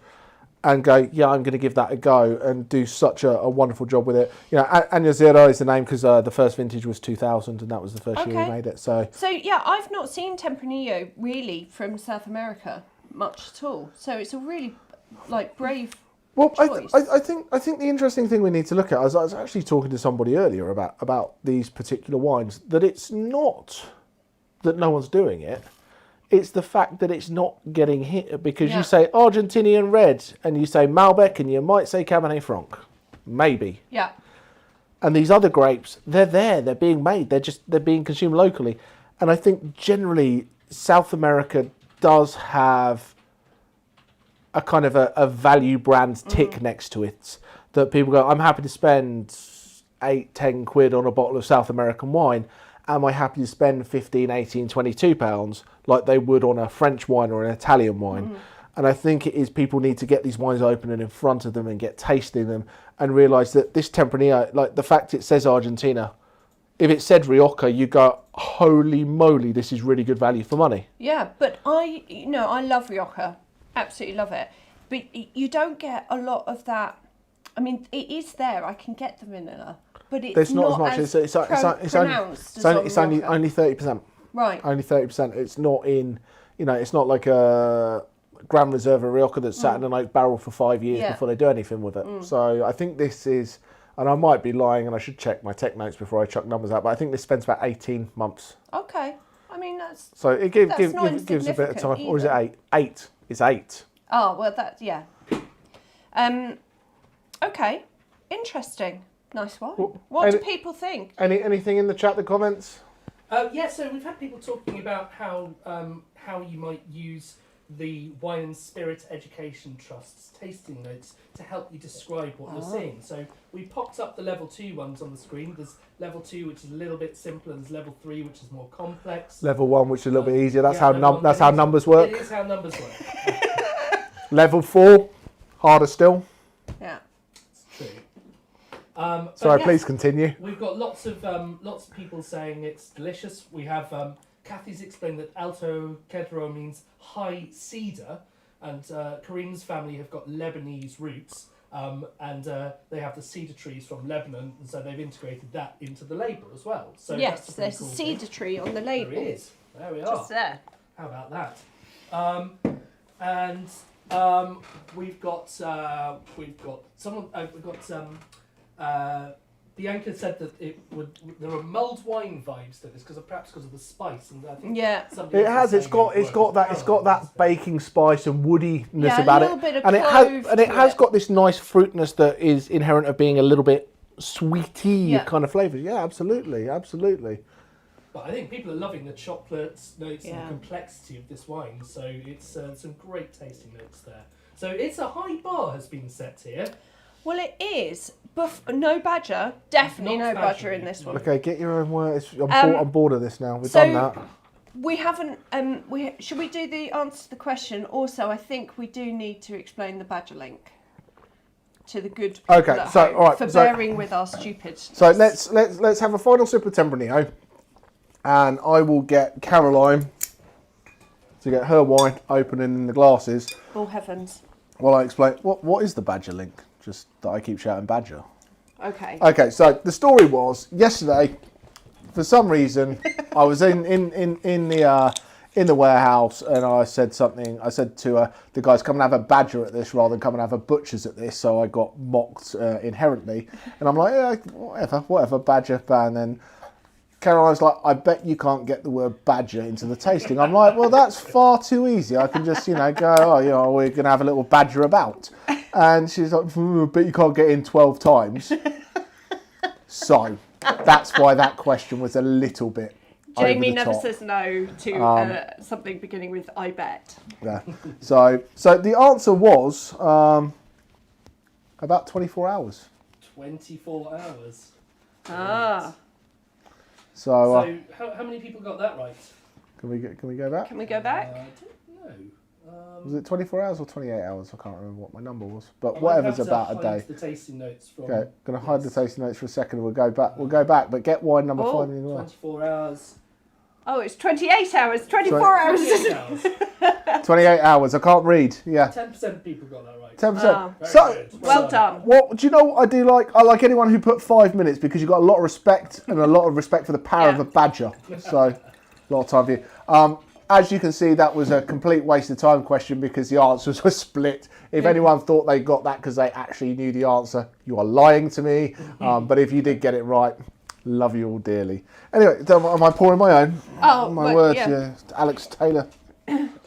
and go, yeah, I'm going to give that a go and do such a wonderful job with it. You know, Año Zero is the name because the first vintage was 2000 and that was the first year we made it. So yeah, I've not seen Tempranillo really from South America much at all. So it's a really like brave choice. I think the interesting thing we need to look at, I was actually talking to somebody earlier about these particular wines, that it's not that no one's doing it. It's the fact that it's not getting hit because you say Argentinian red and you say Malbec and you might say Cabernet Franc, maybe. Yeah. And these other grapes, they're there, they're being made, they're being consumed locally. And I think generally South America does have a kind of a value brand tick next to it that people go, I'm happy to spend 8-10 quid on a bottle of South American wine. Am I happy to spend 15, 18, 22 pounds like they would on a French wine or an Italian wine? And I think it is people need to get these wines open and in front of them and get tasting them and realise that this Tempranillo, like the fact it says Argentina, if it said Rioja, you go, holy moly, this is really good value for money. Yeah, but I love Rioja, absolutely love it. But you don't get a lot of that. I mean, it is there. I can get the vanilla. But it's not as much. It's only 30%. Right. Only 30%. It's not in, you know, it's not like a Grand Reserve Rioja that's sat in an oak barrel for 5 years before they do anything with it. So I think this is, and I might be lying, and I should check my tech notes before I chuck numbers out, but I think this spends about 18 months. Okay. I mean, that's. So it gives a bit of time. Or is it 8? 8. It's 8. Oh, well, okay. Interesting. Nice one. What do people think? Anything in the chat, the comments? So we've had people talking about how you might use the Wine and Spirit Education Trust's tasting notes to help you describe what you're seeing. So we popped up the level 2 ones on the screen. There's level 2, which is a little bit simpler. There's level 3, which is more complex. Level 1, which is a little bit easier. That's how numbers work. It is how numbers work. Level 4, harder still. Yeah. True. Sorry, please continue. We've got lots of people saying it's delicious. We have Kathy's explained that Alto Cedro means high cedar, and Karim's family have got Lebanese roots, and they have the cedar trees from Lebanon, and so they've integrated that into the label as well. So yes, that's there's cool a cedar tree on the label. There it is. There we are. Just there. How about that? We've got Bianca said that there are mulled wine vibes to this because of the spice, and I think it has. It's got that baking spice and woodiness about it, bit of and it has got this nice fruitness that is inherent of being a little bit sweety kind of flavours. Yeah, absolutely. But I think people are loving the chocolate notes and the complexity of this wine, so it's some great tasting notes there. So it's a high bar has been set here. Well, it is. No badger. Definitely no badger in this one. Okay, get your own words. I'm on board of this now. We've done that. We haven't. Should we do the answer to the question? Also, I think we do need to explain the badger link to the good people at home for bearing with our stupid. So let's have a final sip of Tempranillo, and I will get Caroline to get her wine opening in the glasses. Oh heavens! While I explain what is the badger link. Just that I keep shouting badger. Okay. Okay, so the story was yesterday, for some reason, I was in the warehouse, and I said something. I said to the guys, "Come and have a badger at this, rather than come and have a butcher's at this." So I got mocked inherently, and I'm like, "Yeah, whatever, badger." And then Caroline's like, "I bet you can't get the word badger into the tasting." I'm like, "Well, that's far too easy. I can just, go, oh, we're going to have a little badger about." And she's like, "But you can't get in 12 times." So that's why that question was a little bit Jamie over the never top. says no to something beginning with "I bet." Yeah. So the answer was about 24 hours. 24 hours. Ah. So how many people got that right? Can we go back? Can we go back? I don't know. Was it 24 hours or 28 hours? I can't remember what my number was. But whatever's about a day. The tasting notes from. Okay, going to hide the tasting notes for a second. We'll go back. But get wine number 5 in the 24 hours. Oh, it's 28 hours. 24 hours. 28 hours. I can't read. Yeah. 10% of people got that right. 10%. So well done. What do you know? What I do like? I like anyone who put 5 minutes, because you've got a lot of respect and a lot of respect for the power of a badger. So a lot of time for you. As you can see, that was a complete waste of time question, because the answers were split. If anyone thought they got that because they actually knew the answer, you are lying to me. But if you did get it right, love you all dearly. Anyway, am I pouring my own? Oh, my word, yeah. Alex Taylor.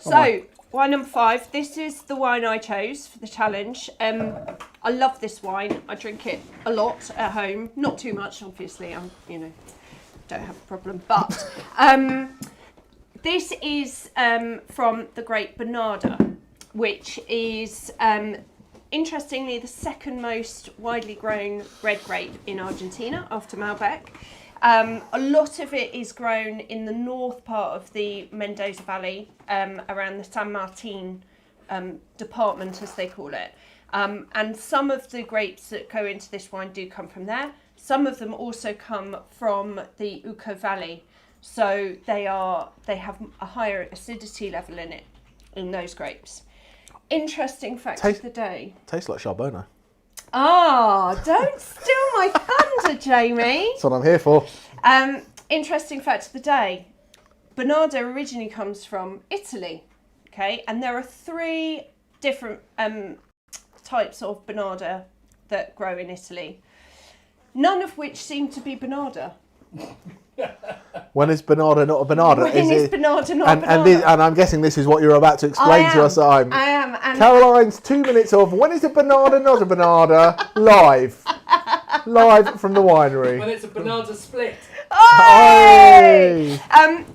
So, wine number 5. This is the wine I chose for the challenge. I love this wine. I drink it a lot at home. Not too much, obviously. I'm, don't have a problem. But this is from the grape Bonarda, which is interestingly the second most widely grown red grape in Argentina after Malbec. A lot of it is grown in the north part of the Mendoza Valley, around the San Martin department, as they call it. And some of the grapes that go into this wine do come from there. Some of them also come from the Uco Valley. So they have a higher acidity level in those grapes. Interesting fact of the day. Tastes like Charbonnet. Ah, don't steal my thunder, Jamie. That's what I'm here for. Interesting fact of the day. Bonarda originally comes from Italy, okay? And there are 3 different types of Bonarda that grow in Italy, none of which seem to be Bonarda. When is Bonarda not a Bonarda? When is Bonarda not a Bonarda? And I'm guessing this is what you're about to explain to us. I am. And Caroline's 2 minutes of when is a Bonarda not a Bonarda live from the winery. When it's a Bonarda split. Hey!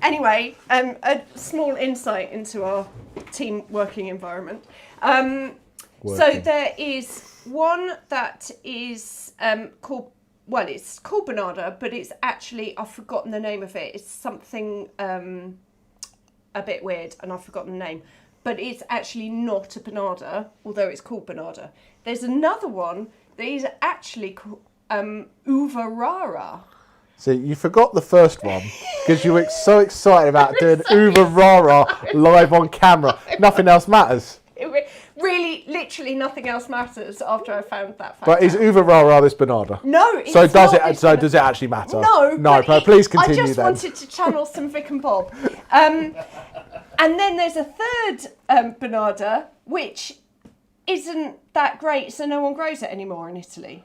Anyway, a small insight into our team working environment. So there is one that is called. Well, it's called Bonarda, but it's actually, I've forgotten the name of it. It's something a bit weird, and I've forgotten the name. But it's actually not a Bonarda, although it's called Bonarda. There's another one that is actually called Uva Rara. See, you forgot the first one because you were so excited about doing Uva Rara live on camera. Nothing else matters. Really, literally nothing else matters after I found that fact. But is Uva Rara this Bonarda? No, it's so does not it? So does it actually matter? No, but please continue. I just wanted to channel some Vic and Bob. And then there's a third Bonarda, which isn't that great, so no one grows it anymore in Italy.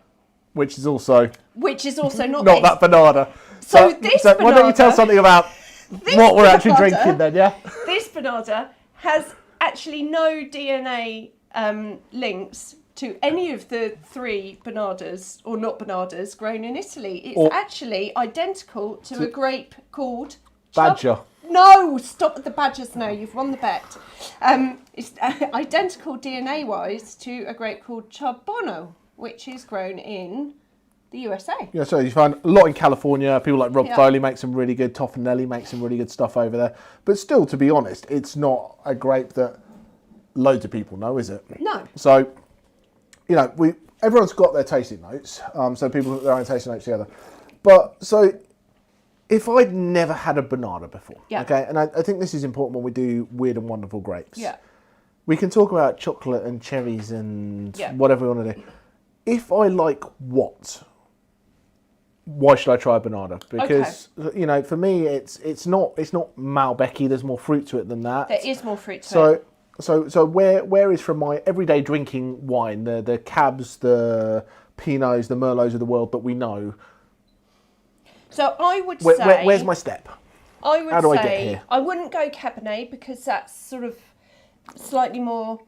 Which is also not that Bonarda. So this Bonarda, why don't you tell something about what we're actually drinking then? Yeah. This Bonarda has actually no DNA links to any of the 3 Bonardas, or not Bonardas, grown in Italy. It's actually identical to a grape called... Badger. No, stop with the badgers now, you've won the bet. It's identical DNA-wise to a grape called Charbonnet, which is grown in the USA. Yeah, so you find a lot in California. People like Rob Foley make some really good, Toffanelli makes some really good stuff over there. But still, to be honest, it's not a grape that loads of people know, is it? No. So, everyone's got their tasting notes. So people put their own tasting notes together. But so, if I'd never had a Bonarda before, okay, and I think this is important when we do weird and wonderful grapes. Yeah. We can talk about chocolate and cherries and whatever we want to do. If I like what? why should I try a Bonarda? Because you know, for me, it's not Malbec-y. There's more fruit to it than that. There is more fruit to it. So where is from my everyday drinking wine the Cabs, the Pinots, the Merlots of the world that we know? So I would say, where's my step? I would How do say I get here? I wouldn't go Cabernet because that's sort of slightly more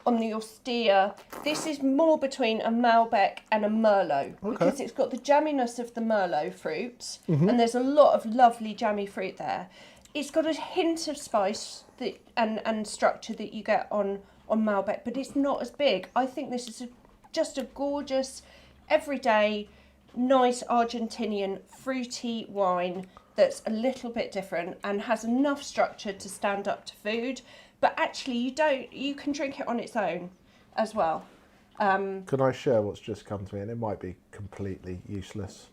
on the austere. This is more between a Malbec and a Merlot because it's got the jamminess of the Merlot fruit, and there's a lot of lovely jammy fruit there. It's got a hint of spice and structure that you get on Malbec, but it's not as big. I think this is just a gorgeous, everyday, nice Argentinian fruity wine that's a little bit different and has enough structure to stand up to food, but actually you can drink it on its own as well. Can I share what's just come to me? And it might be completely useless.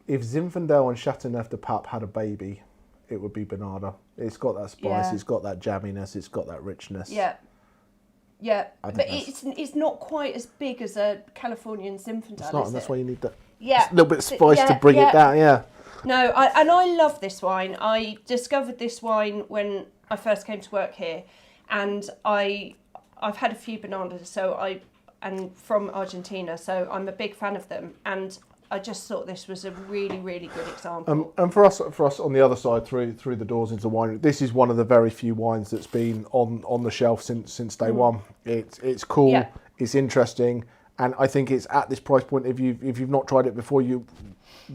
If Zinfandel and Chateauneuf-du-Pape had a baby, it would be Bonarda. It's got that spice, it's got that jamminess, it's got that richness. Yeah, but it's not quite as big as a Californian Zinfandel. It's not, and that's why you need that a little bit of spice to bring it down. Yeah. No, I love this wine. I discovered this wine when I first came to work here, and I've had a few Bonardas, and from Argentina, so I'm a big fan of them, and I just thought this was a really, really good example. And for us on the other side, through the doors into the winery, this is one of the very few wines that's been on the shelf since day one. It's cool, it's interesting, and I think it's at this price point. If you've not tried it before, you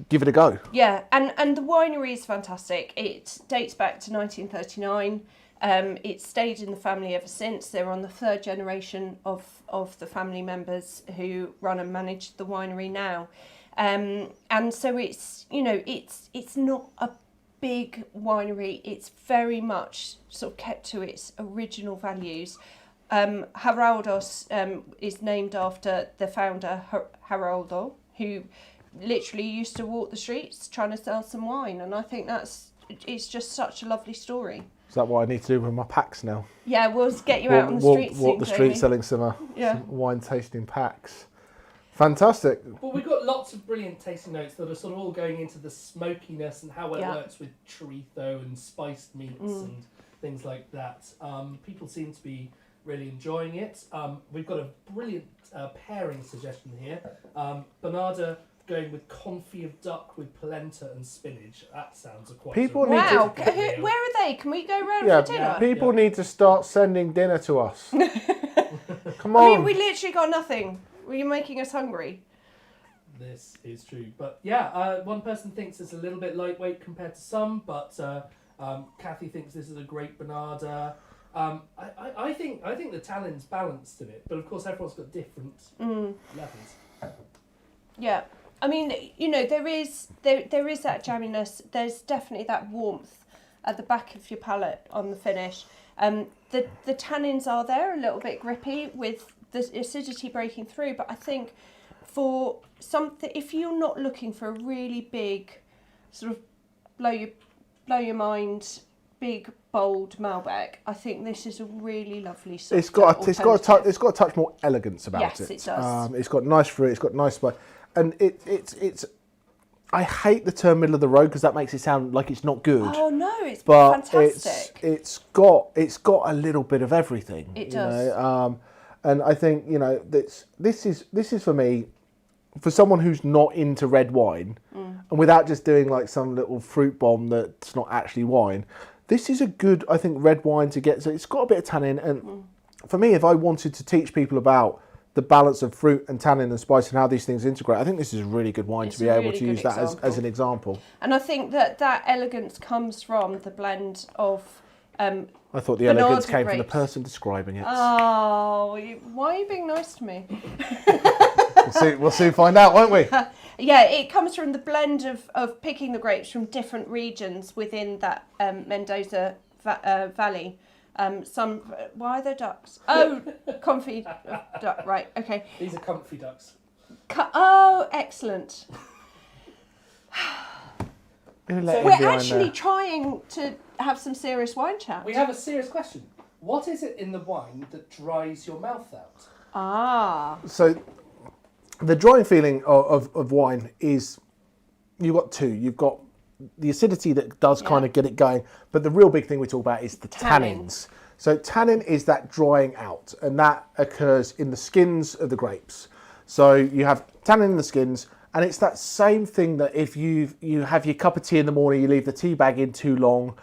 give it a go. Yeah, and the winery is fantastic. It dates back to 1939. It's stayed in the family ever since. They're on the third generation of the family members who run and manage the winery now. And so it's not a big winery. It's very much sort of kept to its original values. Geraldos is named after the founder, Geraldo, who literally used to walk the streets trying to sell some wine. And I think it's just such a lovely story. Is that what I need to do with my packs now? Yeah, we'll get you out on the streets soon, walk the streets selling some wine tasting packs. Fantastic. Well, we've got lots of brilliant tasting notes that are sort of all going into the smokiness and how it works with chorizo and spiced meats and things like that. People seem to be really enjoying it. We've got a brilliant pairing suggestion here. Bonarda going with confit of duck with polenta and spinach. That sounds quite... Wow, where are they? Can we go round for dinner? People need to start sending dinner to us. Come on. I mean, we literally got nothing. Were you making us hungry? This is true. But yeah, one person thinks it's a little bit lightweight compared to some, but Kathy thinks this is a great Bonarda. I think the tannin's balanced in it, but of course everyone's got different levels. Yeah. I mean, you know, there is that jamminess. There's definitely that warmth at the back of your palate on the finish. The tannins are there, a little bit grippy with the acidity breaking through. But I think for something, if you're not looking for a really big, sort of blow your mind, big bold Malbec, I think this is a really lovely sort it's got a touch more elegance about it. Yes, it does. It's got nice fruit. It's got nice spice. And it's. I hate the term middle of the road because that makes it sound like it's not good. Oh no, it's fantastic. It's got a little bit of everything. It does. And I think this is for me, for someone who's not into red wine, and without just doing like some little fruit bomb that's not actually wine. This is a good, I think, red wine to get. So it's got a bit of tannin, and for me, if I wanted to teach people about the balance of fruit and tannin and spice and how these things integrate, I think this is a really good wine to be able to use that as an example. And I think that elegance comes from the blend of I thought the elegance came from the person describing it. Oh, why are you being nice to me? We'll soon find out, won't we? Yeah, it comes from the blend of picking the grapes from different regions within that Mendoza valley. Why are there ducks? Oh, comfy duck. Right. Okay. These are comfy ducks. Oh, excellent. We're actually trying to have some serious wine chat. We have a serious question. What is it in the wine that dries your mouth out? Ah. So, the drying feeling of wine is two. You've got the acidity that does kind of get it going, but the real big thing we talk about is the tannins. So tannin is that drying out, and that occurs in the skins of the grapes. So you have tannin in the skins, and it's that same thing that if you have your cup of tea in the morning, you leave the tea bag in too long,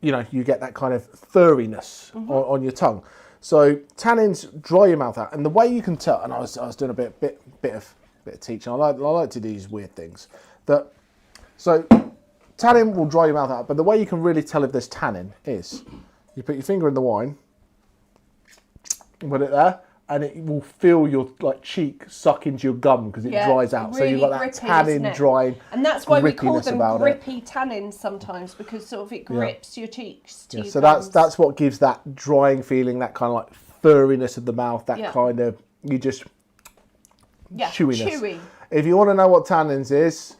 you know, you get that kind of furriness on your tongue. So tannins dry your mouth out, and the way you can tell, and I was doing a bit of teaching. I like to do these weird things. So tannin will dry your mouth out, but the way you can really tell if there's tannin is you put your finger in the wine, put it there, and it will feel your cheek suck into your gum because it dries out. Really, so you've got that tannin drying. And that's why we call them grippy tannins sometimes, because sort of it grips your cheeks to your so gums. that's what gives that drying feeling, that kind of like furriness of the mouth, that kind of chewiness. Chewy. If you want to know what tannins is,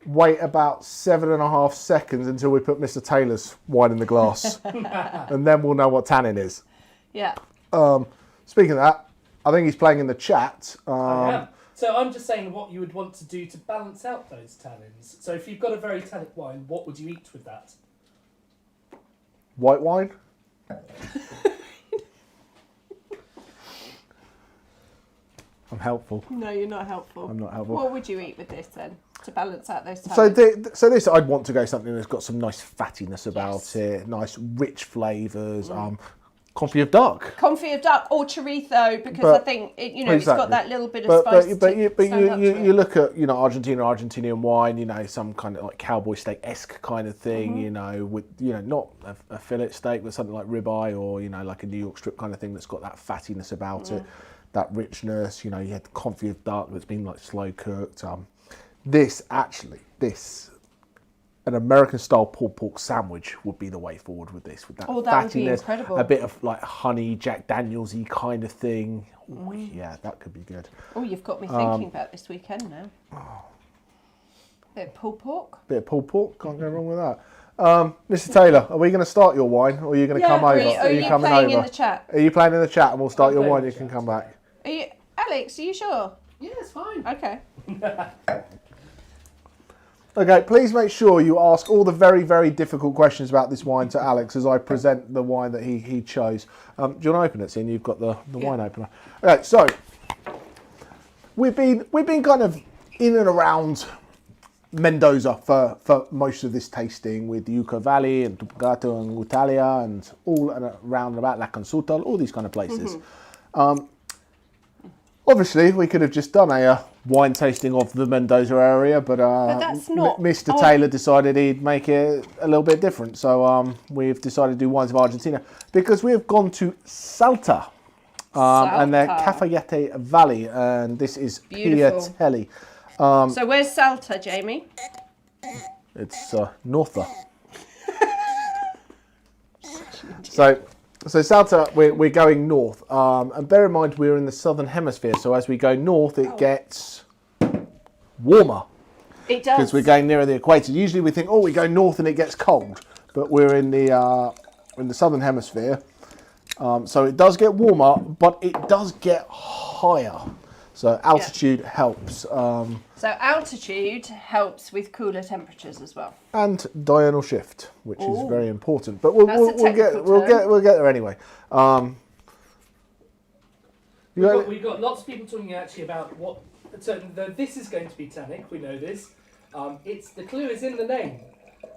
wait about 7.5 seconds until we put Mr. Taylor's wine in the glass, and then we'll know what tannin is. Yeah. Speaking of that, I think he's playing in the chat. I am. So I'm just saying what you would want to do to balance out those tannins. So if you've got a very tannic wine, what would you eat with that? White wine. I'm helpful. No, you're not helpful. I'm not helpful. What would you eat with this then to balance out those tannins? So this, I'd want to go something that's got some nice fattiness about it, nice rich flavours. Confit of duck. Confit of duck or chorizo, because I think it's got that little bit of spice. But you look at Argentinian wine, some kind of like cowboy steak-esque kind of thing, with not a fillet steak, but something like ribeye or like a New York strip kind of thing that's got that fattiness about it, that richness. You had the confit of duck that's been like slow cooked. An American-style pulled pork sandwich would be the way forward with this, with that that would be fattiness, incredible. a bit of like honey, Jack Daniels-y kind of thing. Ooh, yeah, that could be good. Oh, you've got me thinking about this weekend now. Bit of pulled pork. Can't go wrong with that. Mr. Taylor, are we going to start your wine, or are you going to come over? Are you coming playing over? in the chat? Are you playing in the chat, and we'll start your wine? You can come back. Alex, are you sure? Yeah, it's fine. Okay. Okay, please make sure you ask all the very, very difficult questions about this wine to Alex as I present the wine that he chose. Do you want to open it, seeing you've got the wine opener? Okay, so we've been kind of in and around Mendoza for most of this tasting, with the Uco Valley and Tupungato and Italia and all around about La Consulta, all these kind of places. Obviously, we could have just done a wine tasting of the Mendoza area, but that's not Mr. Taylor decided he'd make it a little bit different. So we've decided to do wines of Argentina because we have gone to Salta and their Cafayate Valley, and this is Piatelli. So where's Salta, Jamie? It's north. So Salta, we're going north, and bear in mind we're in the southern hemisphere. So as we go north, it gets warmer. It does, because we're going nearer the equator. Usually we think, we go north and it gets cold, but we're in the southern hemisphere, so it does get warmer, but it does get higher. So altitude helps. So altitude helps with cooler temperatures as well. And diurnal shift, which is very important. But we'll get there anyway. We've got lots of people talking actually about what. So this is going to be tannic. We know this. The clue is in the name.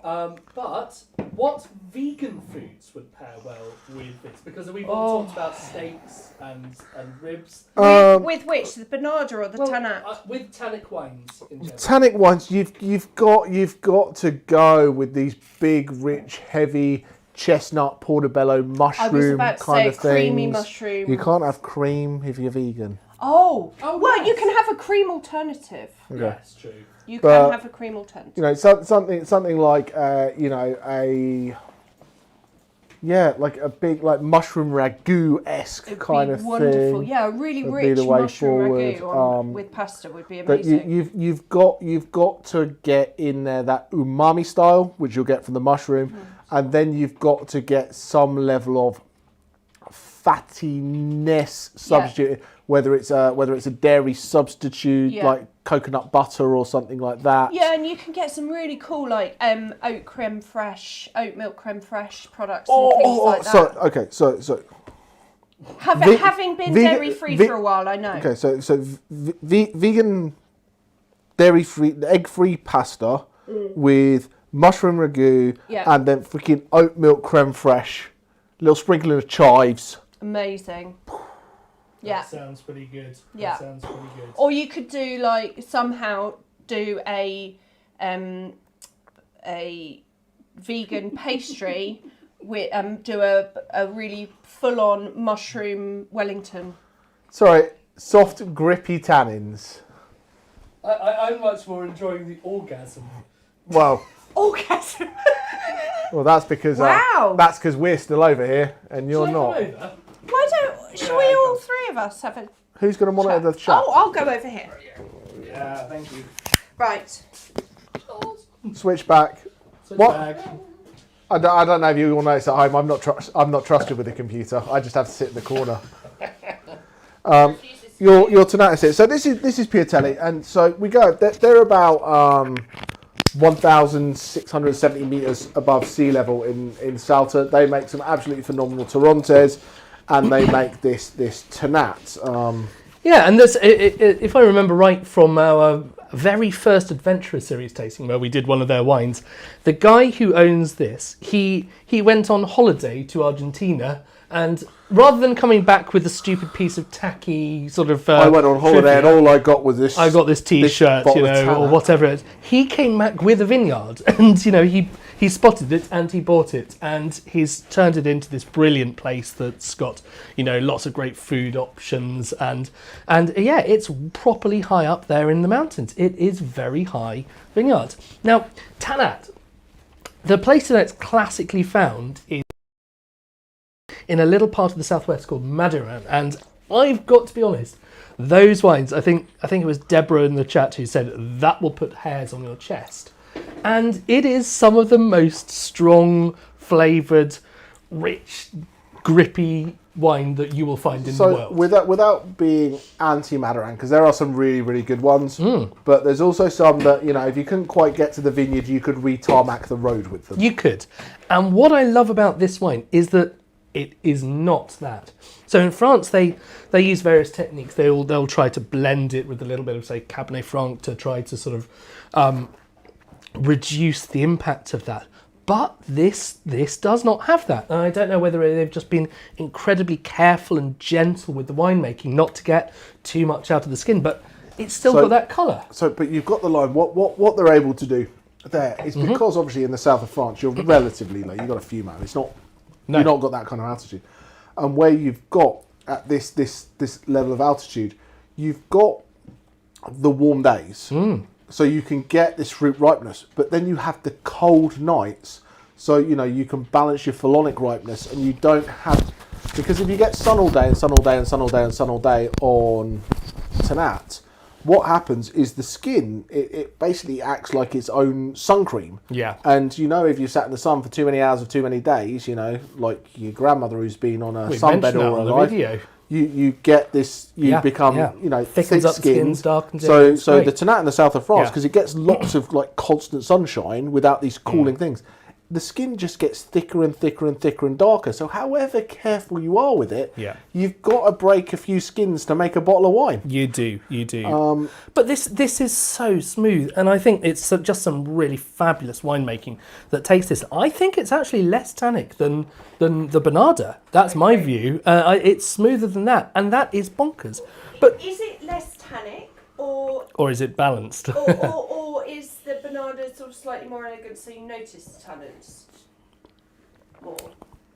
But what vegan foods would pair well with this? Because we've all talked about steaks and ribs. With which, the Bonarda or the Tannat? With tannic wines. In general. Tannic wines, you've got to go with these big, rich, heavy chestnut portobello mushroom kind of things. Creamy mushroom. You can't have cream if you're vegan. Well, you can have a cream alternative. Okay. Yeah, that's true. You can have a cream alternative. Something like like a big mushroom ragu-esque kind of thing. Wonderful. Yeah, a really rich mushroom ragu with pasta would be amazing. But you've got to get in there that umami style, which you'll get from the mushroom, and then you've got to get some level of fattiness substitute, whether it's a dairy substitute like coconut butter or something like that. Yeah, and you can get some really cool like oat milk creme fraiche products and things like that. So having been dairy free for a while, I know. Okay, so vegan, dairy free, egg free pasta with mushroom ragu and then freaking oat milk creme fraiche, little sprinkling of chives. Amazing. Yeah. That sounds pretty good. Yeah. That sounds pretty good. Or you could do like somehow do a vegan pastry with do a really full on mushroom Wellington. Sorry, soft grippy tannins. I'm much more enjoying the orgasm. Well. Orgasm. Well, that's because that's because we're still over here and you're not. Why don't? Should we all three of us have a? Who's going to monitor the chat? Oh, I'll go over here. Yeah, thank you. Right. Switch back. Switch what? back. I don't know if you all notice at home. I'm not trusted with the computer. I just have to sit in the corner. Your Tannat is it. So this is Piatelli, and so we go. They're about 1,670 meters above sea level in Salta. They make some absolutely phenomenal Torrontés, and they make this Tannat. Yeah, and this, if I remember right from our very first Adventurer Series tasting where we did one of their wines, the guy who owns this, he went on holiday to Argentina, and rather than coming back with a stupid piece of tacky sort of I went on holiday and all I got was this. I got this T-shirt, you know, or whatever it is. He came back with a vineyard, and you know he spotted it and he bought it, and he's turned it into this brilliant place that's got, you know, lots of great food options, and yeah, it's properly high up there in the mountains. It is very high vineyards. Now, Tannat, the place that it's classically found is in a little part of the southwest called Maduran, and I've got to be honest, those wines, I think it was Deborah in the chat who said that will put hairs on your chest. And it is some of the most strong, flavoured, rich, grippy wine that you will find in the world. Without being anti-Maduran, because there are some really, really good ones, but there's also some that, you know, if you couldn't quite get to the vineyard, you could re-tarmac the road with them. You could. And what I love about this wine is that it is not that. So in France, they use various techniques. They'll try to blend it with a little bit of, say, Cabernet Franc to try to sort of reduce the impact of that. But this does not have that. And I don't know whether they've just been incredibly careful and gentle with the winemaking, not to get too much out of the skin, but it's still got that colour. So, but you've got the line. What they're able to do there is because obviously in the south of France you're relatively low. You've got a few miles. It's not. No. You've not got that kind of altitude. And where you've got at this level of altitude, you've got the warm days. So you can get this fruit ripeness, but then you have the cold nights. So, you know, you can balance your phenolic ripeness, and you don't have, because if you get sun all day and sun all day and sun all day and sun all day on Tannat, what happens is the skin, it basically acts like its own sun cream. Yeah. And, you know, if you sat in the sun for too many hours of too many days, you know, like your grandmother who's been on a sunbed all her life, you get this, become, you know, thickens up skin, darkens it. So the Tannat in the south of France, because it gets lots of like constant sunshine without these cooling things, the skin just gets thicker and thicker and thicker and darker. So however careful you are with it, you've got to break a few skins to make a bottle of wine. You do. But this is so smooth, and I think it's just some really fabulous winemaking that takes this. I think it's actually less tannic than the Bonarda. That's my view. It's smoother than that, and that is bonkers. But is it less tannic, or is it balanced? or is the Bonarda sort of slightly more elegant, so you notice the tannins more?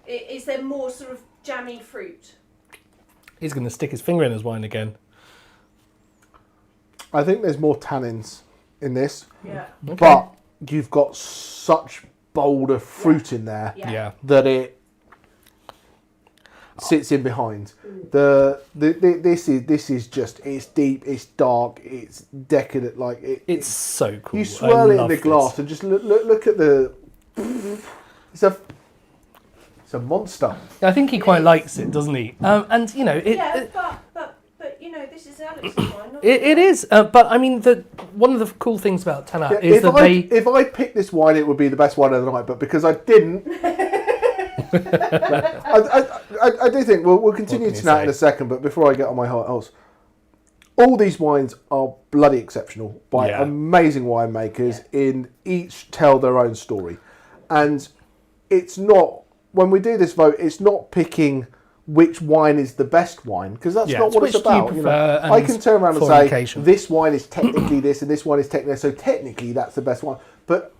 Is there more sort of jammy fruit? He's going to stick his finger in his wine again. I think there's more tannins in this, Okay. but you've got such bolder fruit in there that it sits in behind. This is just, it's deep, it's dark, it's decadent. Like it's so cool. You swirl it in the glass and just look at the. It's a monster. I think he quite likes it, doesn't he? And you know, but you know, this is challenge is fine. It is, but I mean, one of the cool things about Tannat is that if I picked this wine, it would be the best wine of the night. But because I didn't, I do think we'll continue Tannat in a second. But before I get on my hot horse, all these wines are bloody exceptional by amazing winemakers in each tell their own story. And it's not, when we do this vote, it's not picking which wine is the best wine, because that's not what it's about. I can turn around and say, this wine is technically this and this wine is technically, so technically that's the best one. But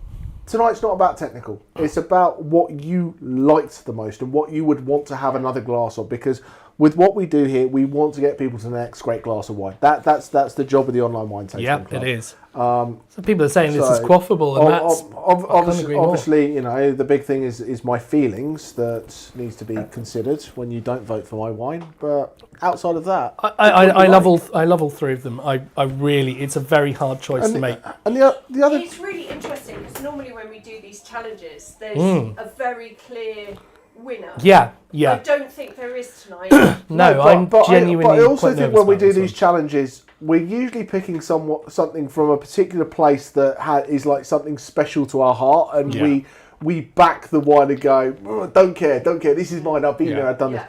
tonight's not about technical. It's about what you liked the most and what you would want to have another glass of, because with what we do here, we want to get people to the next great glass of wine. That's the job of the online wine tasting club. Yeah, it is. So people are saying this is quaffable, and that's obviously, the big thing is my feelings that needs to be considered when you don't vote for my wine. But outside of that, I love all three of them. I really, it's a very hard choice to make. And the other, it's really interesting because normally when we do these challenges, there's a very clear winner. Yeah. I don't think there is tonight. I'm genuinely. But I also think when we do these one. challenges, we're usually picking something from a particular place that is like something special to our heart, and we back the wine and go, oh, don't care. This is mine. I've been there. I've done this.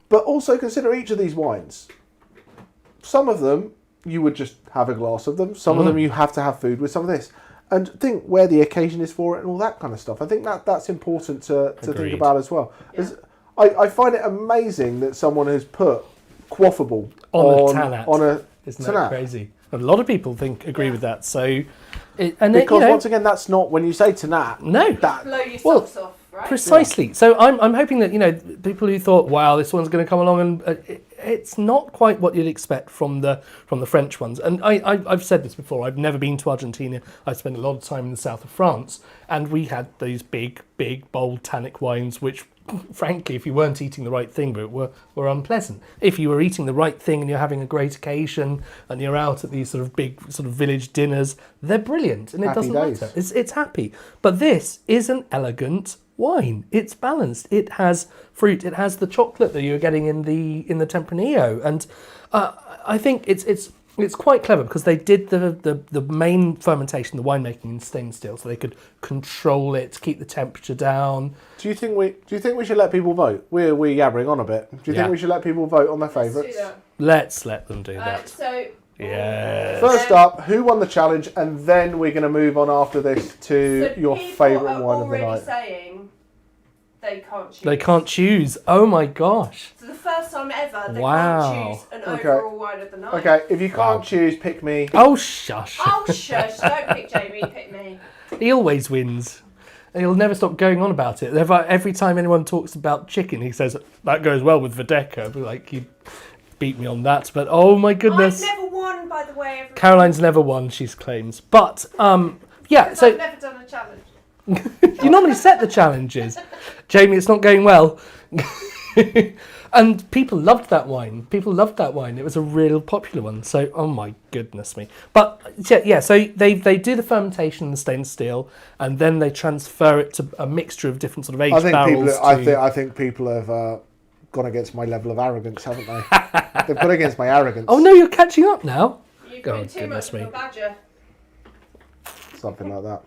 But also consider each of these wines. Some of them you would just have a glass of them. Some of them you have to have food with. Some of this. And think where the occasion is for it and all that kind of stuff. I think that's important to think about as well. Yeah. I find it amazing that someone has put quaffable on a Isn't Tannat. that crazy? A lot of people agree with that. So, once again, that's not when you say Tannat. No, blow your socks off, right? Precisely. Yeah. So I'm hoping that people who thought, wow, this one's going to come along, and it's not quite what you'd expect from the French ones. And I've said this before. I've never been to Argentina. I've spent a lot of time in the south of France, and we had these big, bold tannic wines, which, frankly, if you weren't eating the right thing, but were unpleasant. If you were eating the right thing and you're having a great occasion and you're out at these sort of big sort of village dinners, they're brilliant, and it doesn't matter. It's happy. But this is an elegant wine. It's balanced. It has fruit. It has the chocolate that you're getting in the Tempranillo, and I think it's quite clever because they did the main fermentation, the winemaking in stainless steel, so they could control it, keep the temperature down. Do you think we should let people vote? We're yabbering on a bit. Do you think we should let people vote on their favourites? Let's let them do that. Yes. First up, who won the challenge, and then we're going to move on after this to your favourite wine of the night. Saying they can't choose. They can't choose. Oh my gosh. So the first time ever they can't choose an overall wine of the night. Okay, if you can't choose, pick me. Oh shush. Oh shush, don't pick Jamie, pick me. He always wins. And he'll never stop going on about it. Every time anyone talks about chicken, he says, that goes well with Vodka. Like, he beat me on that. But oh my goodness. I've never won, by the way. Everyone. Caroline's never won, she claims. But, because I've never done a challenge. You normally set the challenges. Jamie, it's not going well. And people loved that wine. It was a real popular one. So, oh my goodness me. But, so they do the fermentation in the stainless steel, and then they transfer it to a mixture of different sort of aged barrels. I think people have gone against my level of arrogance, haven't they? They've gone against my arrogance. Oh no, you're catching up now. You've been too much of a badger. Something like that.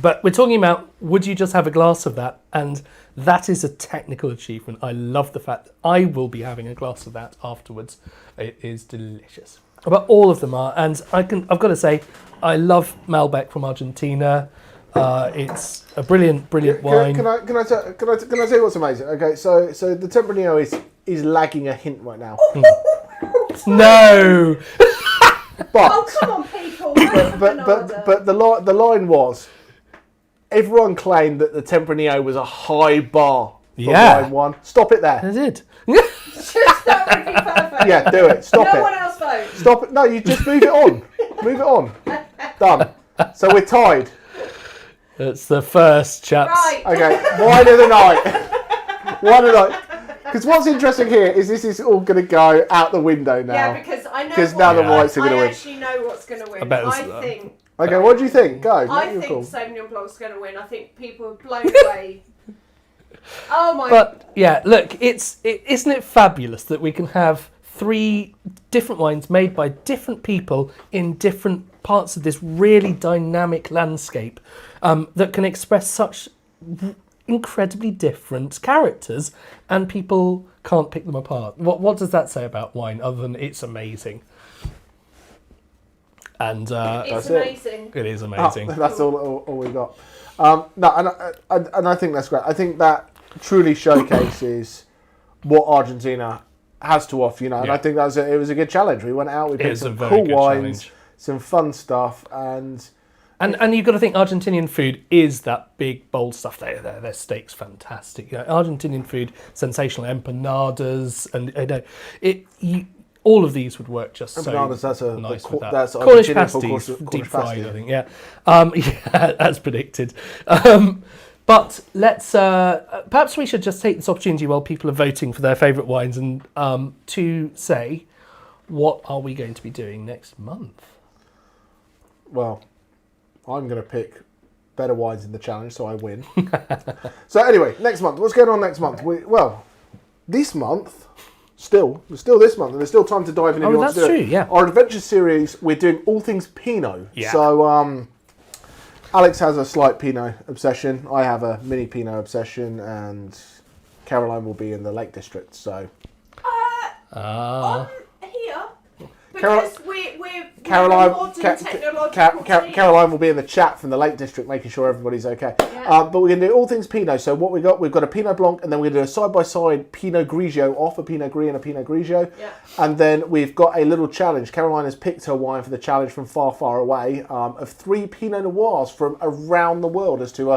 But we're talking about, would you just have a glass of that? And that is a technical achievement. I love the fact that I will be having a glass of that afterwards. It is delicious. But all of them are, and I've got to say, I love Malbec from Argentina. It's a brilliant wine. Can I tell you what's amazing? Okay, so the Tempranillo is lagging a hint right now. No. But, oh come on, people! But the line was, everyone claimed that the Tempranillo was a high bar for wine one. Stop it there. I did. That would be perfect. Yeah, do it. Stop it. No one else vote. Stop it. No, you just move it on. Move it on. Done. So we're tied. That's the first, chaps. Right. Okay, wine of the night. Wine of the night. Because what's interesting here is this is all going to go out the window now. Yeah, because I know. Because now the whites are going to win. I actually know what's going to win. I think. Okay, what do you think? Go. I think Sauvignon Blanc's going to win. I think people are blown away. Oh my! But yeah, look, isn't it fabulous that we can have 3 different wines made by different people in different parts of this really dynamic landscape that can express such incredibly different characters, and people can't pick them apart. What does that say about wine other than it's amazing? And It's amazing. it is amazing. That's all we got. No, and I think that's great. I think that truly showcases what Argentina has to offer, you know. And I think it was a good challenge. We went out, we picked some cool wines, some fun stuff, and you've got to think Argentinian food is that big, bold stuff. Their steak's fantastic. You know, Argentinian food, sensational empanadas, and all of these would work just empanadas, so nice with that. That's Cornish pasties, deep fried, I think. Yeah, as predicted. But let's perhaps we should just take this opportunity while people are voting for their favourite wines and to say, what are we going to be doing next month? Well, I'm going to pick better wines in the challenge, so I win. So anyway, next month. What's going on next month? This month, still this month, and there's still time to dive in if you want to do it. True, yeah. Our adventure series, we're doing all things Pinot. Yeah. So Alex has a slight Pinot obsession. I have a mini Pinot obsession, and Caroline will be in the Lake District. So. On here. Because we're Caroline, technological Caroline will be in the chat from the Lake District, making sure everybody's okay. Yeah. But we're going to do all things Pinot. So what we've got a Pinot Blanc, and then we're going to do a side-by-side Pinot Grigio off, a Pinot Gris and a Pinot Grigio. Yeah. And then we've got a little challenge. Caroline has picked her wine for the challenge from far, far away, of 3 Pinot Noirs from around the world as to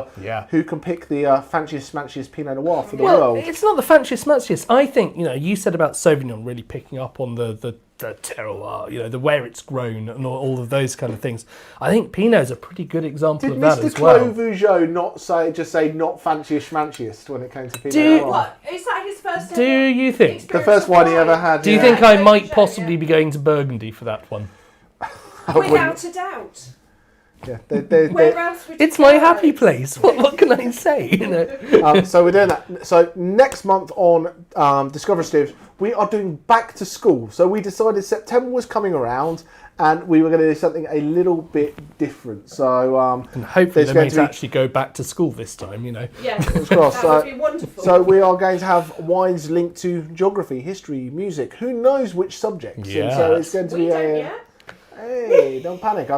who can pick the fanciest, smanciest Pinot Noir for the world. It's not the fanciest, smanciest. I think, you said about Sauvignon really picking up on the terroir, the where it's grown and all of those kind of things. I think Pinot's a pretty good example of that as well. Did Mr. Clos Vougeot say not fanciest schmanciest when it came to Pinot Noir? What? Is that his first Do you think? The first one he ever had. Do you think I might possibly be going to Burgundy for that one? Without a doubt. Yeah, Where else would you it's my go? happy place. What can I say? So we're doing that. So next month on Discover Steves, we are doing back to school. So we decided September was coming around, and we were going to do something a little bit different. So and hopefully they may actually go back to school this time. Yeah, that would be wonderful. So we are going to have wines linked to geography, history, music. Who knows which subjects? Yeah. And so it's going to be Hey, don't panic.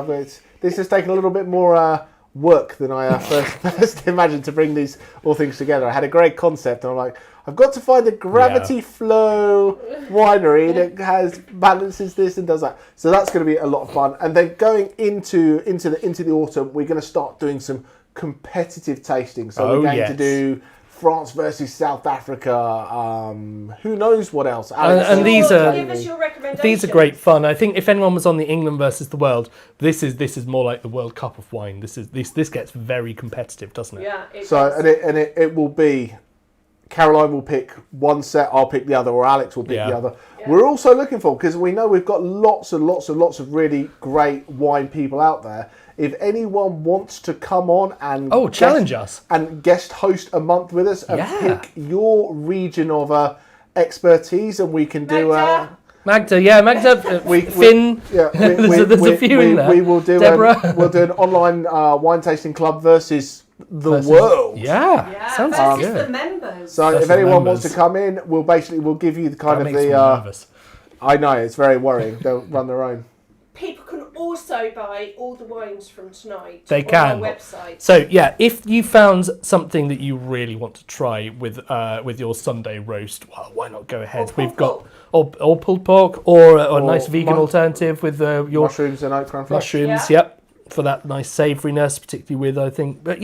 This has taken a little bit more work than I first imagined to bring all things together. I had a great concept, and I'm like, I've got to find a gravity flow winery that balances this and does that. So that's going to be a lot of fun. And then going into the autumn, we're going to start doing some competitive tasting. So we're going to do France versus South Africa. Who knows what else? And give us your recommendations. These are great fun. I think if anyone was on the England versus the world, this is more like the World Cup of wine. This gets very competitive, doesn't it? Yeah. It will be. Caroline will pick one set, I'll pick the other, or Alex will pick the other. Yeah. We're also looking for, because we know we've got lots of really great wine people out there. If anyone wants to come on and challenge us and guest host a month with us and pick your region of expertise, and we can do Magda, Finn. There's a few in there. We will do we'll do an online wine tasting club versus the world. Sounds good. The members. So if anyone wants to come in, we'll give you the kind of the. Nervous. I know, it's very worrying. They'll run their own. People can also buy all the wines from tonight on our website. So if you found something that you really want to try with your Sunday roast, well, why not go ahead? We've got or pulled pork or a nice vegan alternative with your mushrooms and oat bran flesh. Mushrooms, for that nice savouriness, particularly with, I think. But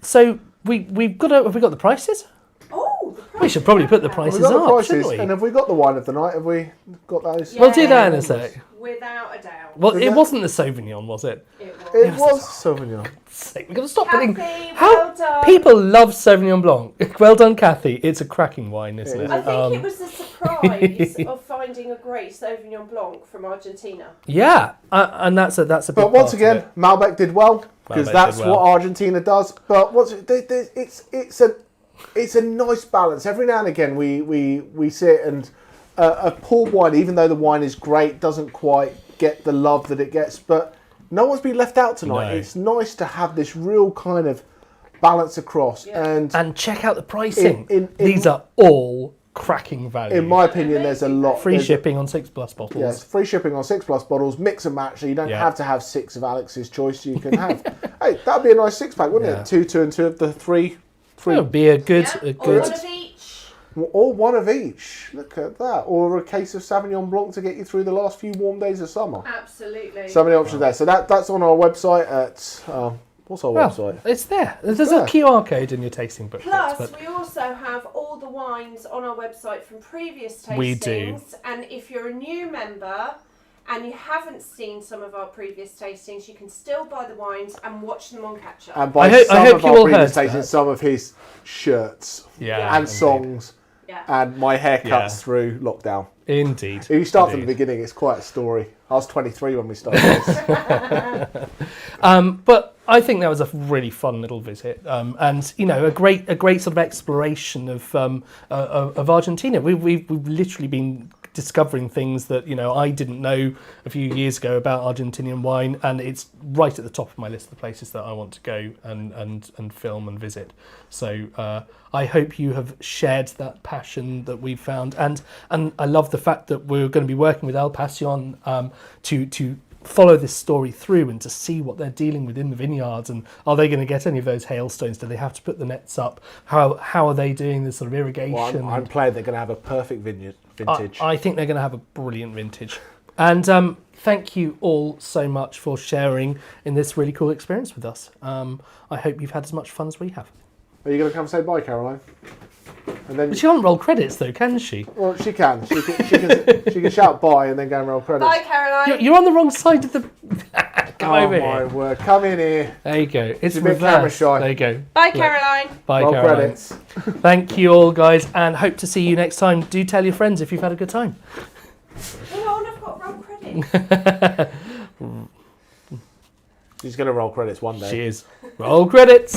so we've got have we got the prices? Oh, the prices. We should probably put the prices up, shouldn't we? And have we got the wine of the night? Have we got those? We'll do that in a sec. Without a doubt. Well, it wasn't the Sauvignon, was it? It was Sauvignon. We're going to stop putting... Well done. People love Sauvignon Blanc. Well done, Kathy. It's a cracking wine, isn't it? I think it was the surprise of finding a great Sauvignon Blanc from Argentina. Yeah, and that's a big But once part again, of it. Malbec did well, because that's what Argentina does. But it's a nice balance. Every now and again, we sit and a poor wine, even though the wine is great, doesn't quite get the love that it gets. But no one's been left out tonight. No. It's nice to have this real kind of balance across. And check out the pricing. These are all cracking value. In my opinion, there's a lot. Free shipping on 6+ bottles. Yes, free shipping on 6+ bottles. Mix and match. So you don't have to have 6 of Alex's choice. You can have. Hey, that'd be a nice 6-pack, wouldn't it? 2, 2, and 2 of the 3. It would be a good. Or one of each. Or one of each. Look at that. Or a case of Sauvignon Blanc to get you through the last few warm days of summer. Absolutely. So many options there. So that's on our website at. What's our website? It's there. There's a QR code in your tasting book. Plus, we also have all the wines on our website from previous tastings. We do. And if you're a new member and you haven't seen some of our previous tastings, you can still buy the wines and watch them on catch up. And buy some of our previous tastings, some of his shirts and songs and my haircuts through lockdown. Indeed. If you start from the beginning, it's quite a story. I was 23 when we started this. But I think that was a really fun little visit, and a great sort of exploration of Argentina. We've literally been discovering things that I didn't know a few years ago about Argentinian wine, and it's right at the top of my list of places that I want to go and film and visit. So I hope you have shared that passion that we've found, and I love the fact that we're going to be working with El Pacion to follow this story through and to see what they're dealing with in the vineyards, and are they going to get any of those hailstones? Do they have to put the nets up? How are they doing this sort of irrigation? Well, I'm playing they're going to have a perfect vintage. I think they're going to have a brilliant vintage. And thank you all so much for sharing in this really cool experience with us. I hope you've had as much fun as we have. Are you going to come say bye, Caroline? And then she can't roll credits though, can she? Well, she can. She can shout bye and then go and roll credits. Bye, Caroline. You're on the wrong side of the. Come over here. Oh my word! Come in here. There you go. It's a bit camera reversed. shy. There you go. Bye, Caroline. Bye, roll Caroline. Credits. Thank you all, guys, and hope to see you next time. Do tell your friends if you've had a good time. Hold on, I've got roll credits. She's going to roll credits one day. She is. Roll credits.